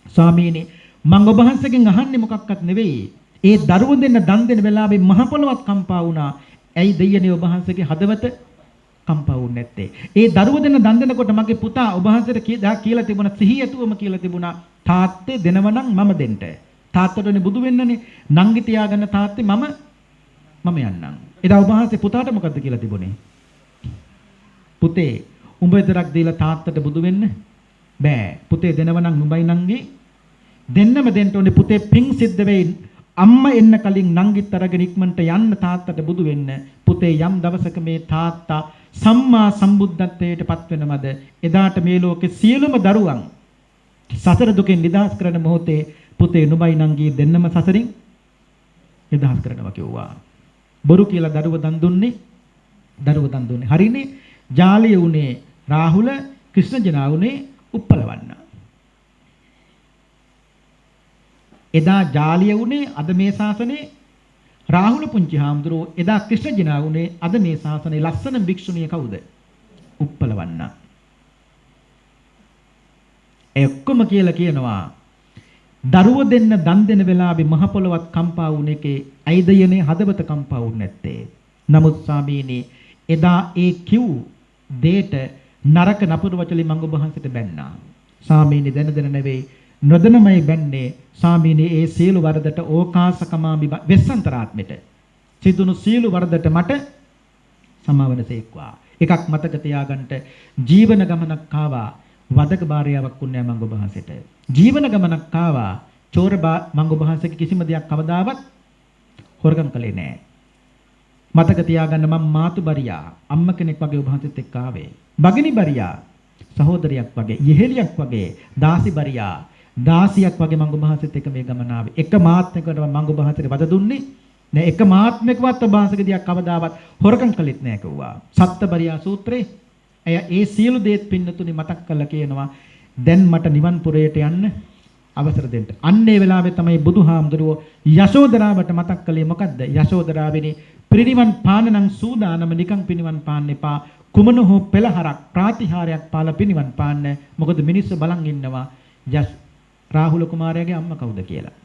ස්වාමීනි මම ඔබ වහන්සේගෙන් අහන්නේ මොකක්වත් නෙවෙයි. ඒ දරුවෝ දෙන්න දන් දෙන වෙලාවේ මහ පොළොවත් කම්පා වුණා. ඇයි දෙයනේ ඔබ වහන්සේගේ හදවත කම්පා වුනේ නැත්තේ? ඒ දරුවෝ දෙන්න දන් දෙනකොට මගේ පුතා ඔබ වහන්සේට කියලා තිබුණා සිහිය ඇතුවම කියලා තිබුණා තාත්තේ දෙනවනම් මම දෙන්න. තාත්තටනේ බුදු වෙන්නනේ. නංගි තියාගන්න තාත්තේ මම යන්නම්. එදා ඔබ වහන්සේ පුතාට මොකද්ද කියලා තිබුණේ? පුතේ උඹ විතරක් දීලා තාත්තට බුදු වෙන්න බෑ. පුතේ දෙනවනම් නුඹයි නංගි දෙන්නම දෙන්න ඕනේ. පුතේ පිං සිද්ධ වෙයි. අම්මා එන්න කලින් නංගිත් අරගෙන ඉක්මනට යන්න තාත්තට බුදු වෙන්න. පුතේ යම් දවසක මේ තාත්තා සම්මා සම්බුද්ධත්වයට පත් වෙනවද එදාට මේ ලෝකේ සියලුම දරුවන් සසර දුකෙන් නිදහස් කරන මොහොතේ පුතේ නුඹයි නංගි දෙන්නම සසරින් නිදහස් කරනවා කිව්වා. බොරු කියලා දරුව දන් දුන්නේ. හරිනේ. ජාලිය උනේ රාහුල කෘෂ්ණ ජනා උනේ උප්පලවන්න. එදා ජාලිය උනේ අද මේ ශාසනේ රාහුල පුංචි හාමුදුරුවෝ එදා කෘෂ්ණ ජනා උනේ අද මේ ශාසනේ ලස්සන භික්ෂුණිය කවුද? උප්පලවන්න. ඒ ඔක්කොම කියලා කියනවා දරුව දෙන්න දන් දෙන වෙලාවේ මහ පොළවත් කම්පා වුණ එකේ ඇයිදයනේ හදවත කම්පා වුනේ නැත්තේ. නමුත් ස්වාමීනි එදා ඒ කිව් දෙයට නරක නපුරු වචලින් මං ඔබ වහන්සේට බැන්නා. ස්වාමීනි දැන නෙවෙයි නොදැනමයි බැන්නේ. ස්වාමීනි ඒ සියලු වරදට ඕකාසකමාමි වෙස්සන්තරාත්මෙට සිදුණු සියලු වරදට මට සමාවනසේක්වා. එකක් මතක තියාගන්න ජීවන ගමනක් ආවා වදක භාර්යාවක් වුණේ මං ඔබ වහන්සේට. ජීවන ගමනක් ආවා චෝර මං ඔබ වහන්සේට කිසිම දෙයක් කවදාවත් හොරගම් කළේ නැහැ. මතක තියාගන්න මම මාතු බරියා අම්ම කෙනෙක් වගේ ඔබ වහන්සේත් එක්ක ආවේ. බගිනි බරියා සහෝදරියක් වගේ යෙහෙලියක් වගේ දාසි බරියා දාසියක් වගේ මං ඔබ වහන්සේත් එක්ක මේ ගමන ආවේ. එක මාත්මයකට මං ඔබ වහන්සේට වද දුන්නේ නෑ. එක මාත්මයකවත් ඔබ වහන්සේගේ දියක් කවදාවත් හොරකම් කළෙත් නෑ කිව්වා. සත්තබරියා සූත්‍රේ එය ඒ සියලු දේත් පින්නතුනි මතක් කරලා කියනවා දැන් මට නිවන් පුරයට යන්න අවසර දෙන්න. අන්නේ වෙලාවේ තමයි බුදුහාමුදුරුවෝ යශෝදරාවට මතක් කළේ මොකද්ද? යශෝදරාවෙනි පිරිනිවන් පාන නම් සූදානම නිකන් පිරිනිවන් පාන්න එපා. කුමන හෝ පෙළහරක් ප්‍රාතිහාරයක් පාලා පිරිනිවන් පාන්න. මොකද මිනිස්සු බලන් ඉන්නවා රාහුල කුමාරයාගේ අම්මා කවුද කියලා.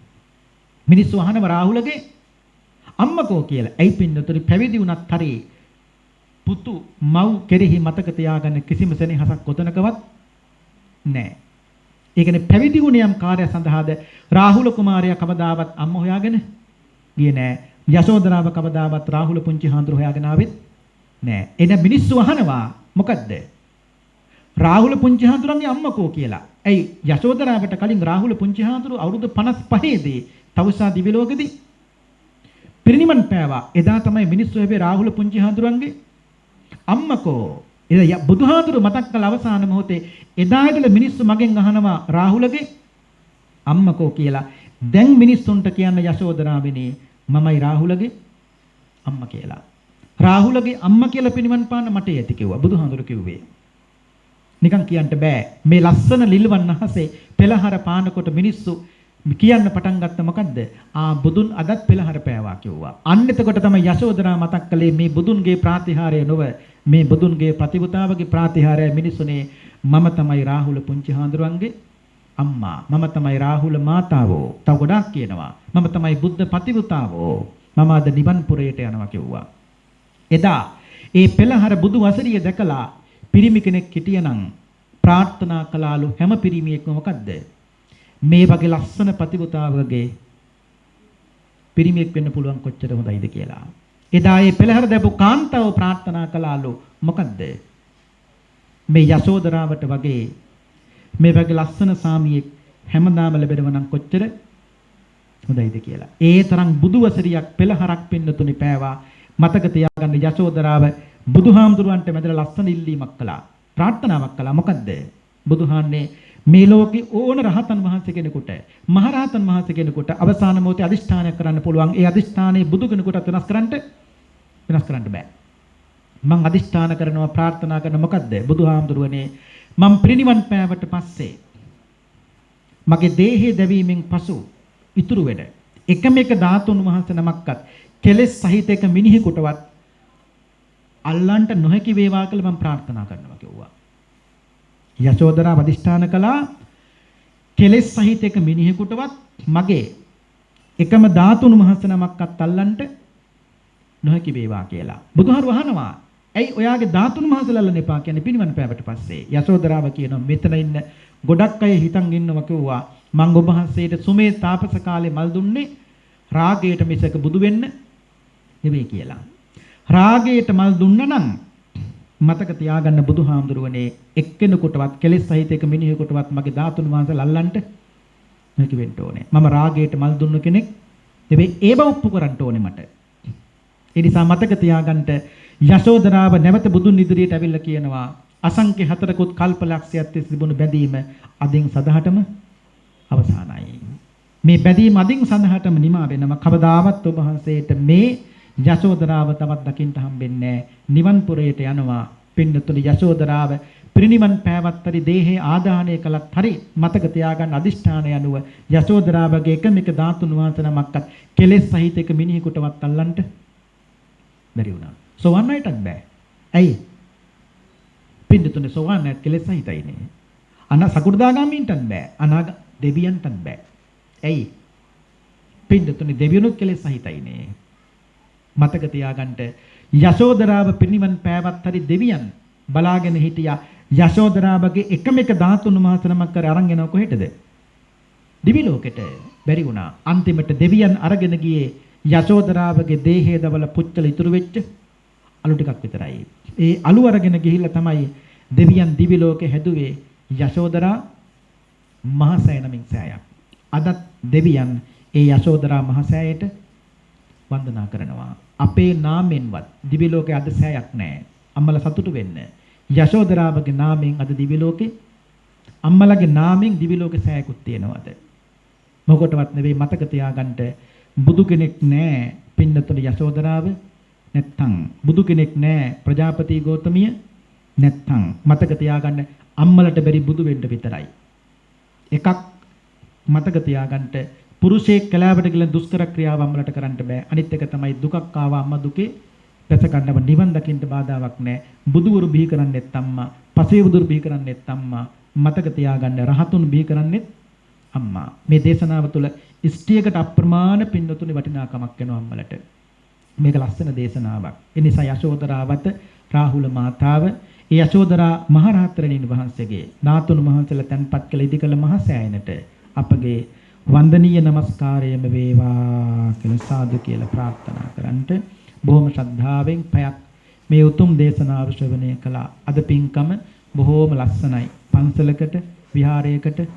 මිනිස්සු අහනවා රාහුලගේ අම්මකෝ කියලා. ඇයි පින්නතුනි පැවිදි වුණත් හරි පුතු මව් කෙරෙහි මතක තියාගන්න කිසිම සෙනෙහසක් කොතනකවත් නැහැ. ඒ කියන්නේ පැවිදි වුණියම් කාර්ය සඳහාද රාහුල කුමාරයා කවදාවත් අම්ම හොයාගෙන ගියේ නැහැ. යශෝදරාව කවදාවත් රාහුල පුංචි හාමුදුරුවෝ හොයාගෙන ආවෙත් නැහැ. එන මිනිස්සු අහනවා මොකද්ද? රාහුල පුංචි හාමුදුරන්ගේ අම්මකෝ කියලා. ඇයි යශෝදරාවට කලින් රාහුල පුංචි හාමුදුරුවෝ අවුරුදු 55 දී තවුසා දිව්‍ය ලෝකෙදී පිරිනිවන් පෑවා. එදා තමයි මිනිස්සු හැබැයි රාහුල පුංචි හාමුදුරන්ගේ අම්මකෝ එදා බුදුහාමුදුරුවෝ මතක් කළ අවසාන මොහොතේ එදා ඉඳලා මිනිස්සු මගෙන් අහනවා රාහුලගේ අම්මකෝ කියලා. දැන් මිනිස්සුන්ට කියන්න යශෝදරාවෙනි මමයි රාහුලගේ අම්මා කියලා. රාහුලගේ අම්මා කියලා පිරිනිවන් පාන්න මට ඇති කිව්වා බුදුහාමුදුරුවෝ කිව්වේ. නිකන් කියන්න බෑ. මේ ලස්සන ලිල්වන් අහසේ පෙළහර පානකොට මිනිස්සු කියන්න පටන් ගත්ත මොකද්ද? බුදුන් අදත් පෙළහර පෑවා කිව්වා. අන්න එතකොට තමයි යශෝදරා මතක් කළේ මේ බුදුන්ගේ ප්‍රාතිහාරය නොව මේ බුදුන්ගේ ප්‍රතිපදාවගේ ප්‍රාතිහාරය මිනිසුනේ මම තමයි රාහුල පුංචි හාමුදුරන්ගේ අම්මා. මම තමයි රාහුල මාතාවෝ. තව ගොඩාක් කියනවා. මම තමයි බුද්ධ ප්‍රතිපදාවෝ. මම අද නිවන් පුරයට යනවා කිව්වා. එදා ඒ පෙළහර බුදු වසරිය දැකලා පිරිමි කෙනෙක් හිටියනම් ප්‍රාර්ථනා කළාලු හැම පිරිමියෙක්ම මොකද්ද? මේ වගේ ලස්සන ප්‍රතිපදාවකගේ පිරිමියෙක් වෙන්න පුළුවන් කොච්චර හොඳයිද කියලා. එදා ඒ පෙළහර දැපු කාන්තාව ප්‍රාර්ථනා කළාලු මොකද්ද? මේ යශෝදරාවට වගේ මේ වගේ ලස්සන සාමියෙක් හැමදාම ලැබෙනවා නම් කොච්චර හොඳයිද කියලා. ඒ තරම් බුදුවසරියක් පෙළහරක් පින්නතුනි පෑවා. මතක තියාගන්න යශෝදරාව බුදුහාමුදුරුවන්ට මැදලා ලස්සන ඉල්ලීමක් කළා. ප්‍රාර්ථනාවක් කළා. මොකද්ද? බුදුහාන්නේ මේ ලෝකේ ඕන රහතන් වහන්සේ කෙනෙකුට මහරහතන් වහන්සේ කෙනෙකුට අවසාන මොහොතේ අදිෂ්ඨානයක් කරන්න පුළුවන්. ඒ අදිෂ්ඨානයේ බුදු කෙනෙකුට වෙනස් කරන්න බෑ. මම අදිෂ්ඨාන කරනවා ප්‍රාර්ථනා කරන මොකද්ද? බුදුහාමුදුරුවනේ මම පිරිනිවන් පෑවට පස්සේ මගේ දේහය දැවීමෙන් පසු ඉතුරු වෙන එකම එක ධාතුන් වහන්සේ නමක්වත් කෙලෙස් සහිත එක මිනිහෙකුටවත් අල්ලන්ට නොහැකි වේවා කියලා මම ප්‍රාර්ථනා කරනවා කිව්වා. යශෝදරා අධිෂ්ඨාන කළා කෙලෙස් සහිත එක මිනිහෙකුටවත් මගේ එකම ධාතුන් වහන්සේ නමක්වත් අල්ලන්ට නොහැකි වේවා කියලා. බුදුහාරු අහනවා ඇයි ඔයාගේ ධාතුන් වහන්සේලා අල්ලන්න එපා කියන්නේ පිරිනිවන් පෑවට පස්සේ? යශෝදරාව කියනවා මෙතන ඉන්න ගොඩක් අය හිතන් ඉන්නවා කිව්වා මං ඔබ වහන්සේට සුමේ තාපස කාලේ මල් දුන්නේ රාගයට මිසක බුදු වෙන්න නෙවෙයි කියලා. රාගයට මල් දුන්නා නම් මතක තියාගන්න බුදුහාමුදුරුවනේ එක්කෙනෙකුටවත් කෙලෙස් සහිත එක මිනිහෙකුටවත් මගේ ධාතුන් වහන්සේලා අල්ලන්න නැති වෙන්න ඕනේ. මම රාගයට මල් දුන්න කෙනෙක් නෙවෙයි ඒ බව ඔප්පු කරන්න ඕනේ මට. ඒ නිසා මතක තියාගන්න යශෝදරාව නැවත බුදුන් ඉදිරියට ඇවිල්ලා කියනවා අසංඛ්‍ය හතරකුත් කල්පලක්ෂයක් තිස්සේ තිබුණු බැඳීම අදින් සදහටම අවසానයි. මේ බැඳීම අදින් සදහටම නිමා වෙනම කවදාවත් ඔබ වහන්සේට මේ යශෝදරාව තවත් දකින්න හම්බෙන්නේ නිවන් පුරයට යනවා. පින්නතුනි යශෝදරාව පිරිනිවන් පෑවත් හරි දේහේ ආදාහනය කළත් හරි මතක තියාගන්න අදිෂ්ඨානය අනුව යශෝදරාවගේ එකම එක ධාතුන් වහන්සේ නමක්වත් කෙලෙස් සහිත එක මිනිහෙකුටවත් අල්ලන්න බැරි වුණා. සෝවන් නැටත් බෑ. ඇයි? පින්නතුනි සෝවන් නැත් කෙලෙස් සහිතයිනේ. සකු르දාගාමීන්ටත් බෑ. දෙවියන්ටත් බෑ. ඇයි? පින්නතුනි දෙවියනුත් කෙලෙස් සහිතයිනේ. මතක තියාගන්න යශෝදරාව පිරිනිවන් පෑවත් හරි දෙවියන් බලාගෙන හිටියා. යශෝදරාවගේ එකම එක ධාතුන් වහන්සේනමක් කර අරන් එනවා කොහෙටද? දිවි ලෝකෙට. බැරි වුණා. අන්තිමට දෙවියන් අරගෙන ගියේ යශෝදරාවගේ දේහය දවල පුච්චල ඉතුරු වෙච්ච අලු ටිකක් විතරයි. ඒ අලු අරගෙන ගිහිල්ලා තමයි දෙවියන් දිවි ලෝකෙ හැදුවේ යශෝදරා මහසෑය නමින් සෑයක්. අදත් දෙවියන් ඒ යශෝදරා මහසෑයට වන්දනා කරනවා. අපේ නාමෙන්වත් දිවි ලෝකේ අද සෑයක් නැහැ. අම්මලා සතුටු වෙන්න. යශෝදරාවගේ නාමයෙන් අද දිවි ලෝකේ අම්මලාගේ නාමයෙන් දිවි ලෝකේ සෑයකුත් තියෙනවාද? මොකටවත් නෙවෙයි මතක තියාගන්න බුදු කෙනෙක් නැහැ පින්නතුල යශෝදරාව නැත්තම් බුදු කෙනෙක් නැහැ ප්‍රජාපති ගෞතමිය නැත්තම් මතක තියාගන්න අම්මලට බැරි බුදු වෙන්න විතරයි. එකක් මතක තියාගන්න පුරුෂයෙක් කලාවට ගිල දුෂ්කර ක්‍රියාව අම්මලට කරන්න බෑ. අනිත් එක තමයි දුකක් ආවා අම්මා දුකේ දැස ගන්නව නිවන් දකින්න බාධාවක් නැහැ. බුදුවරු බිහි කරන්නෙත් අම්මා, පසේ බුදුරු බිහි කරන්නෙත් අම්මා. මතක තියාගන්න රහතුන් බිහි කරන්නෙත් අම්මා. මේ දේශනාව තුළ ඉෂ්ටියකට අප්‍රමාණ පින්නතුනි වටිනාකමක් වෙනවා අම්මලට. මේක ලස්සන දේශනාවක්. ඒ නිසා යශෝදරාවත රාහුල මාතාව ඒ යශෝදරා මහරහතරණින් වහන්සේගේ නාතුණු මහන්සලා තන්පත් කළ ඉදිකල මහ සෑයනට අපගේ වන්දනීය නමස්කාරයම වේවා කියලා සාදු කියලා ප්‍රාර්ථනා කරන්ට බොහොම ශ්‍රද්ධාවෙන් පැයක් මේ උතුම් දේශනාව ශ්‍රවණය කළා. අද පින්කම බොහොම ලස්සනයි. පන්සලකට විහාරයකට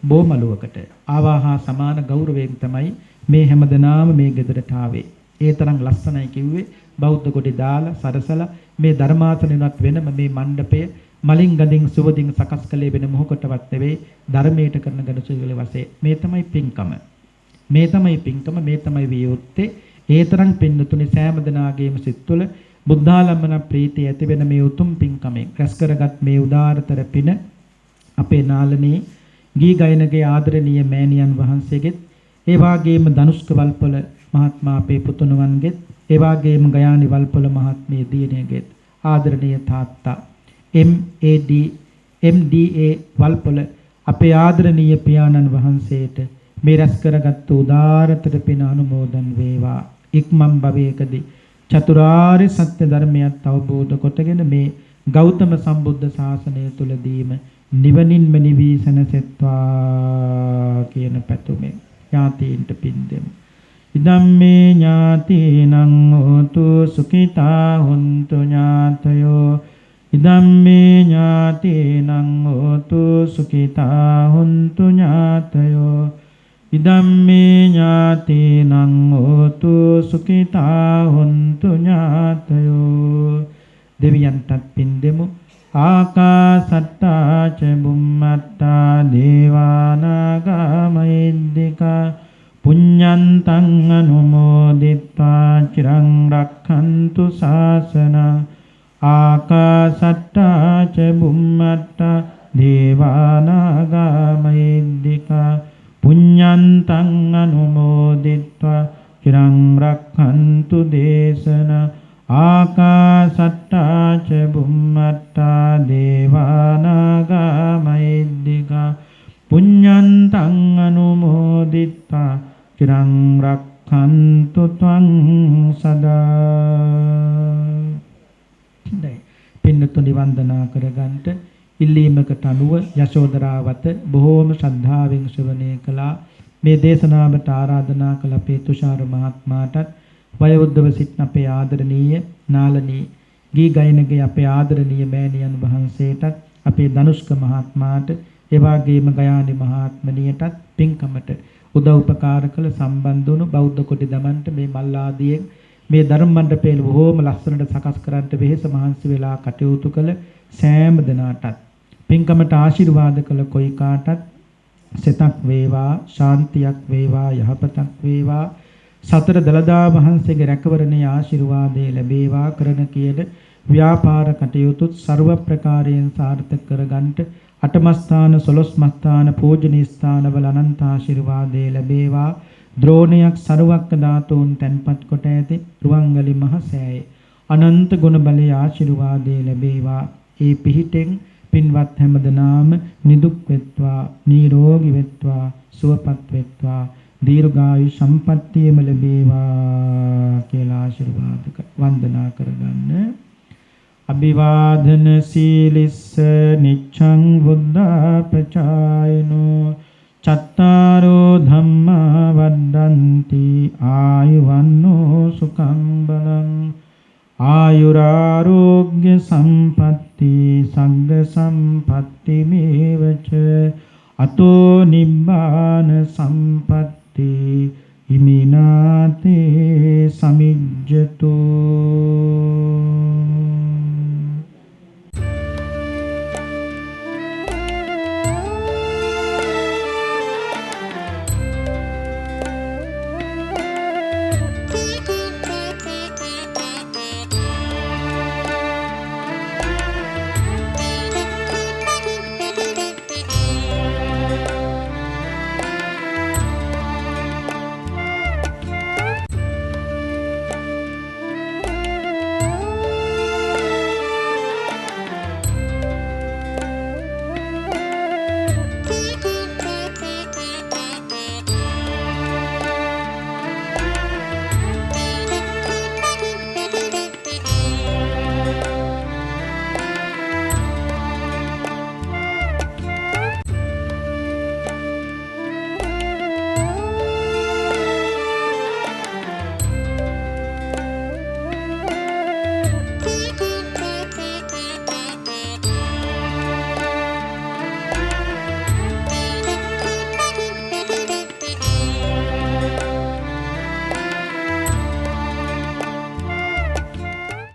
බොමලුවකට ආවාහා සමාන ගෞරවයෙන් තමයි මේ හැමදෙනාම මේ ගෙදරට ආවේ. ඒ තරම් ලස්සනයි කිව්වේ බෞද්ධ කොටි දාලා සරසලා මේ ධර්මාසනෙවත් වෙනම මේ මණ්ඩපය මලින් ගඳින් සුවදින් සකස් කළේ වෙන මොහොකටවත් නෙවෙයි ධර්මයට කරන ගනුසුවල වශයෙන්. මේ තමයි පින්කම. මේ තමයි පින්කම. මේ තමයි වියුත්තේ. ඒ තරම් පින්නතුනි සෑම දිනාගේම සිත් තුළ බුද්ධාලම්බන ප්‍රීතිය ඇති වෙන මේ උතුම් පින්කමෙන් රැස් කරගත් මේ උදාාරතර පින අපේ නාලනේ ගී ගයනගේ ආදරණීය මෑණියන් වහන්සේගෙත් ඒ වාගේම ධනුෂ්ක වල්පොල මහත්මයා අපේ පුතුණුවන්ගෙත් ඒ වාගේම ගයානි වල්පොල මහත්මිය දියණියගෙත් ආදරණීය තාත්තා MDA වල්පොල අපේ ආදරණීය පියාණන් වහන්සේට මේ රැස් කරගත් උදාාරතර පින අනුමෝදන් වේවා. ඉක්මන් භවයකදී චතුරාර්ය සත්‍ය ධර්මයත් අවබෝධ කොටගෙන මේ ගෞතම සම්බුද්ධ ශාසනය තුලදීම නිවනින්ම නිවී සැනසෙත්වා කියන පැතුමෙන් ඥාතීන්ට පින් දෙමු. ඉදම්මේ ඥාතීනං හෝතු සුඛිතා හුන්තු ඥාතයෝ ඉදම්මේ ඥාතීනං හෝතු සුඛිතා හුන්තු ඥාතයෝ ඉදම්මේ ඥාතීනං හෝතු සුඛිතා හුන්තු ඥාතයෝ. දෙවියන්ටත් පින් දෙමු. ආකාසට්ටා ච බුම්මට්ටා දේවානාගා මහිද්దికා පුඤ්ඤන්තං අනුමෝදිත්වා චිරං රක්ඛන්තු ශාසනං. ආකාසට්ටා ච බුම්මට්ටා දේවානාගා මහිද්దికා පුඤ්ඤන්තං අනුමෝදිත්වා චිරං රක්ඛන්තු දේශනං. ආකාසට්ටා ච බුම්මට්ටා දේවානාගා මහිද්దికා පුඤ්ඤන්තං අනුමෝදිත්වා චිරං රක්ඛන්තු ත්වං සදා. පින්නතුනි වන්දනා කරගන්ට ඉල්ලීමකට අනුව යශෝදරාවත බොහෝම ශ්‍රද්ධාවෙන් ශ්‍රවණය කළා. මේ දේශනාවට ආරාධනා කළ අපේ තුෂාර මහත්මයාටත් වයෝවෘද්ධව සිටින අපේ ආදරණීය නාලනී ගී ගයනගේ අපේ ආදරණීය මෑණියන් වහන්සේටත් අපේ ධනුෂ්ක මහත්මයාට එවාගේම ගයානි මහත්මනියටත් පින්කමට උදව් උපකාර කළ සම්බන්ධ වුණු බෞද්ධ කොටි දමන්ට මේ මල්ලාදියෙන් මේ ධර්ම මණ්ඩපය බොහෝම ලස්සනට සකස් කරන්නට වෙහෙස මහන්සි වෙලා කටයුතු කළ සෑම දෙනාටත් පින්කමට ආශිර්වාද කළ කොයි කාටත් සෙතක් වේවා, ශාන්තියක් වේවා, යහපතක් වේවා, සතර දලදා වහන්සේගේ රැකවරණයේ ආශිර්වාදය ලැබේවා. කරන කියන ව්‍යාපාර කටයුතුත් ਸਰව ප්‍රකාරයෙන් සාර්ථක කරගන්නට අටමස්ථාන 12 මස්ථාන පූජනීය ස්ථානවල අනන්ත ආශිර්වාදය ලැබේවා. ද්‍රෝණයක් සරුවක්ක ධාතුන් තැන්පත් කොට ඇති රුවන්වැලි මහ සෑයේ අනන්ත ගුණ බලයේ ආශිර්වාදය ලැබේවා. ඒ පිහිටෙන් පින්වත් හැමදෙනාම නිදුක් වෙත්වා, නිරෝගී වෙත්වා, සුවපත් වෙත්වා, දීර්ඝායු සම්පන්නියම ලැබේවා කියලා ආශිර්වාද වන්දනා කරගන්න. අභිවාදන සීලිස්ස නිච්ඡං බුද්ධාපචායනෝ චත්තාරෝ ධම්මා වද්දන්ති ආයුවන්නෝ සුඛං බලං ආයුරාෝග්‍ය සම්පatti සංඝ සම්පatti මේවච අතෝ නිබ්බාන සම්පatti හිමින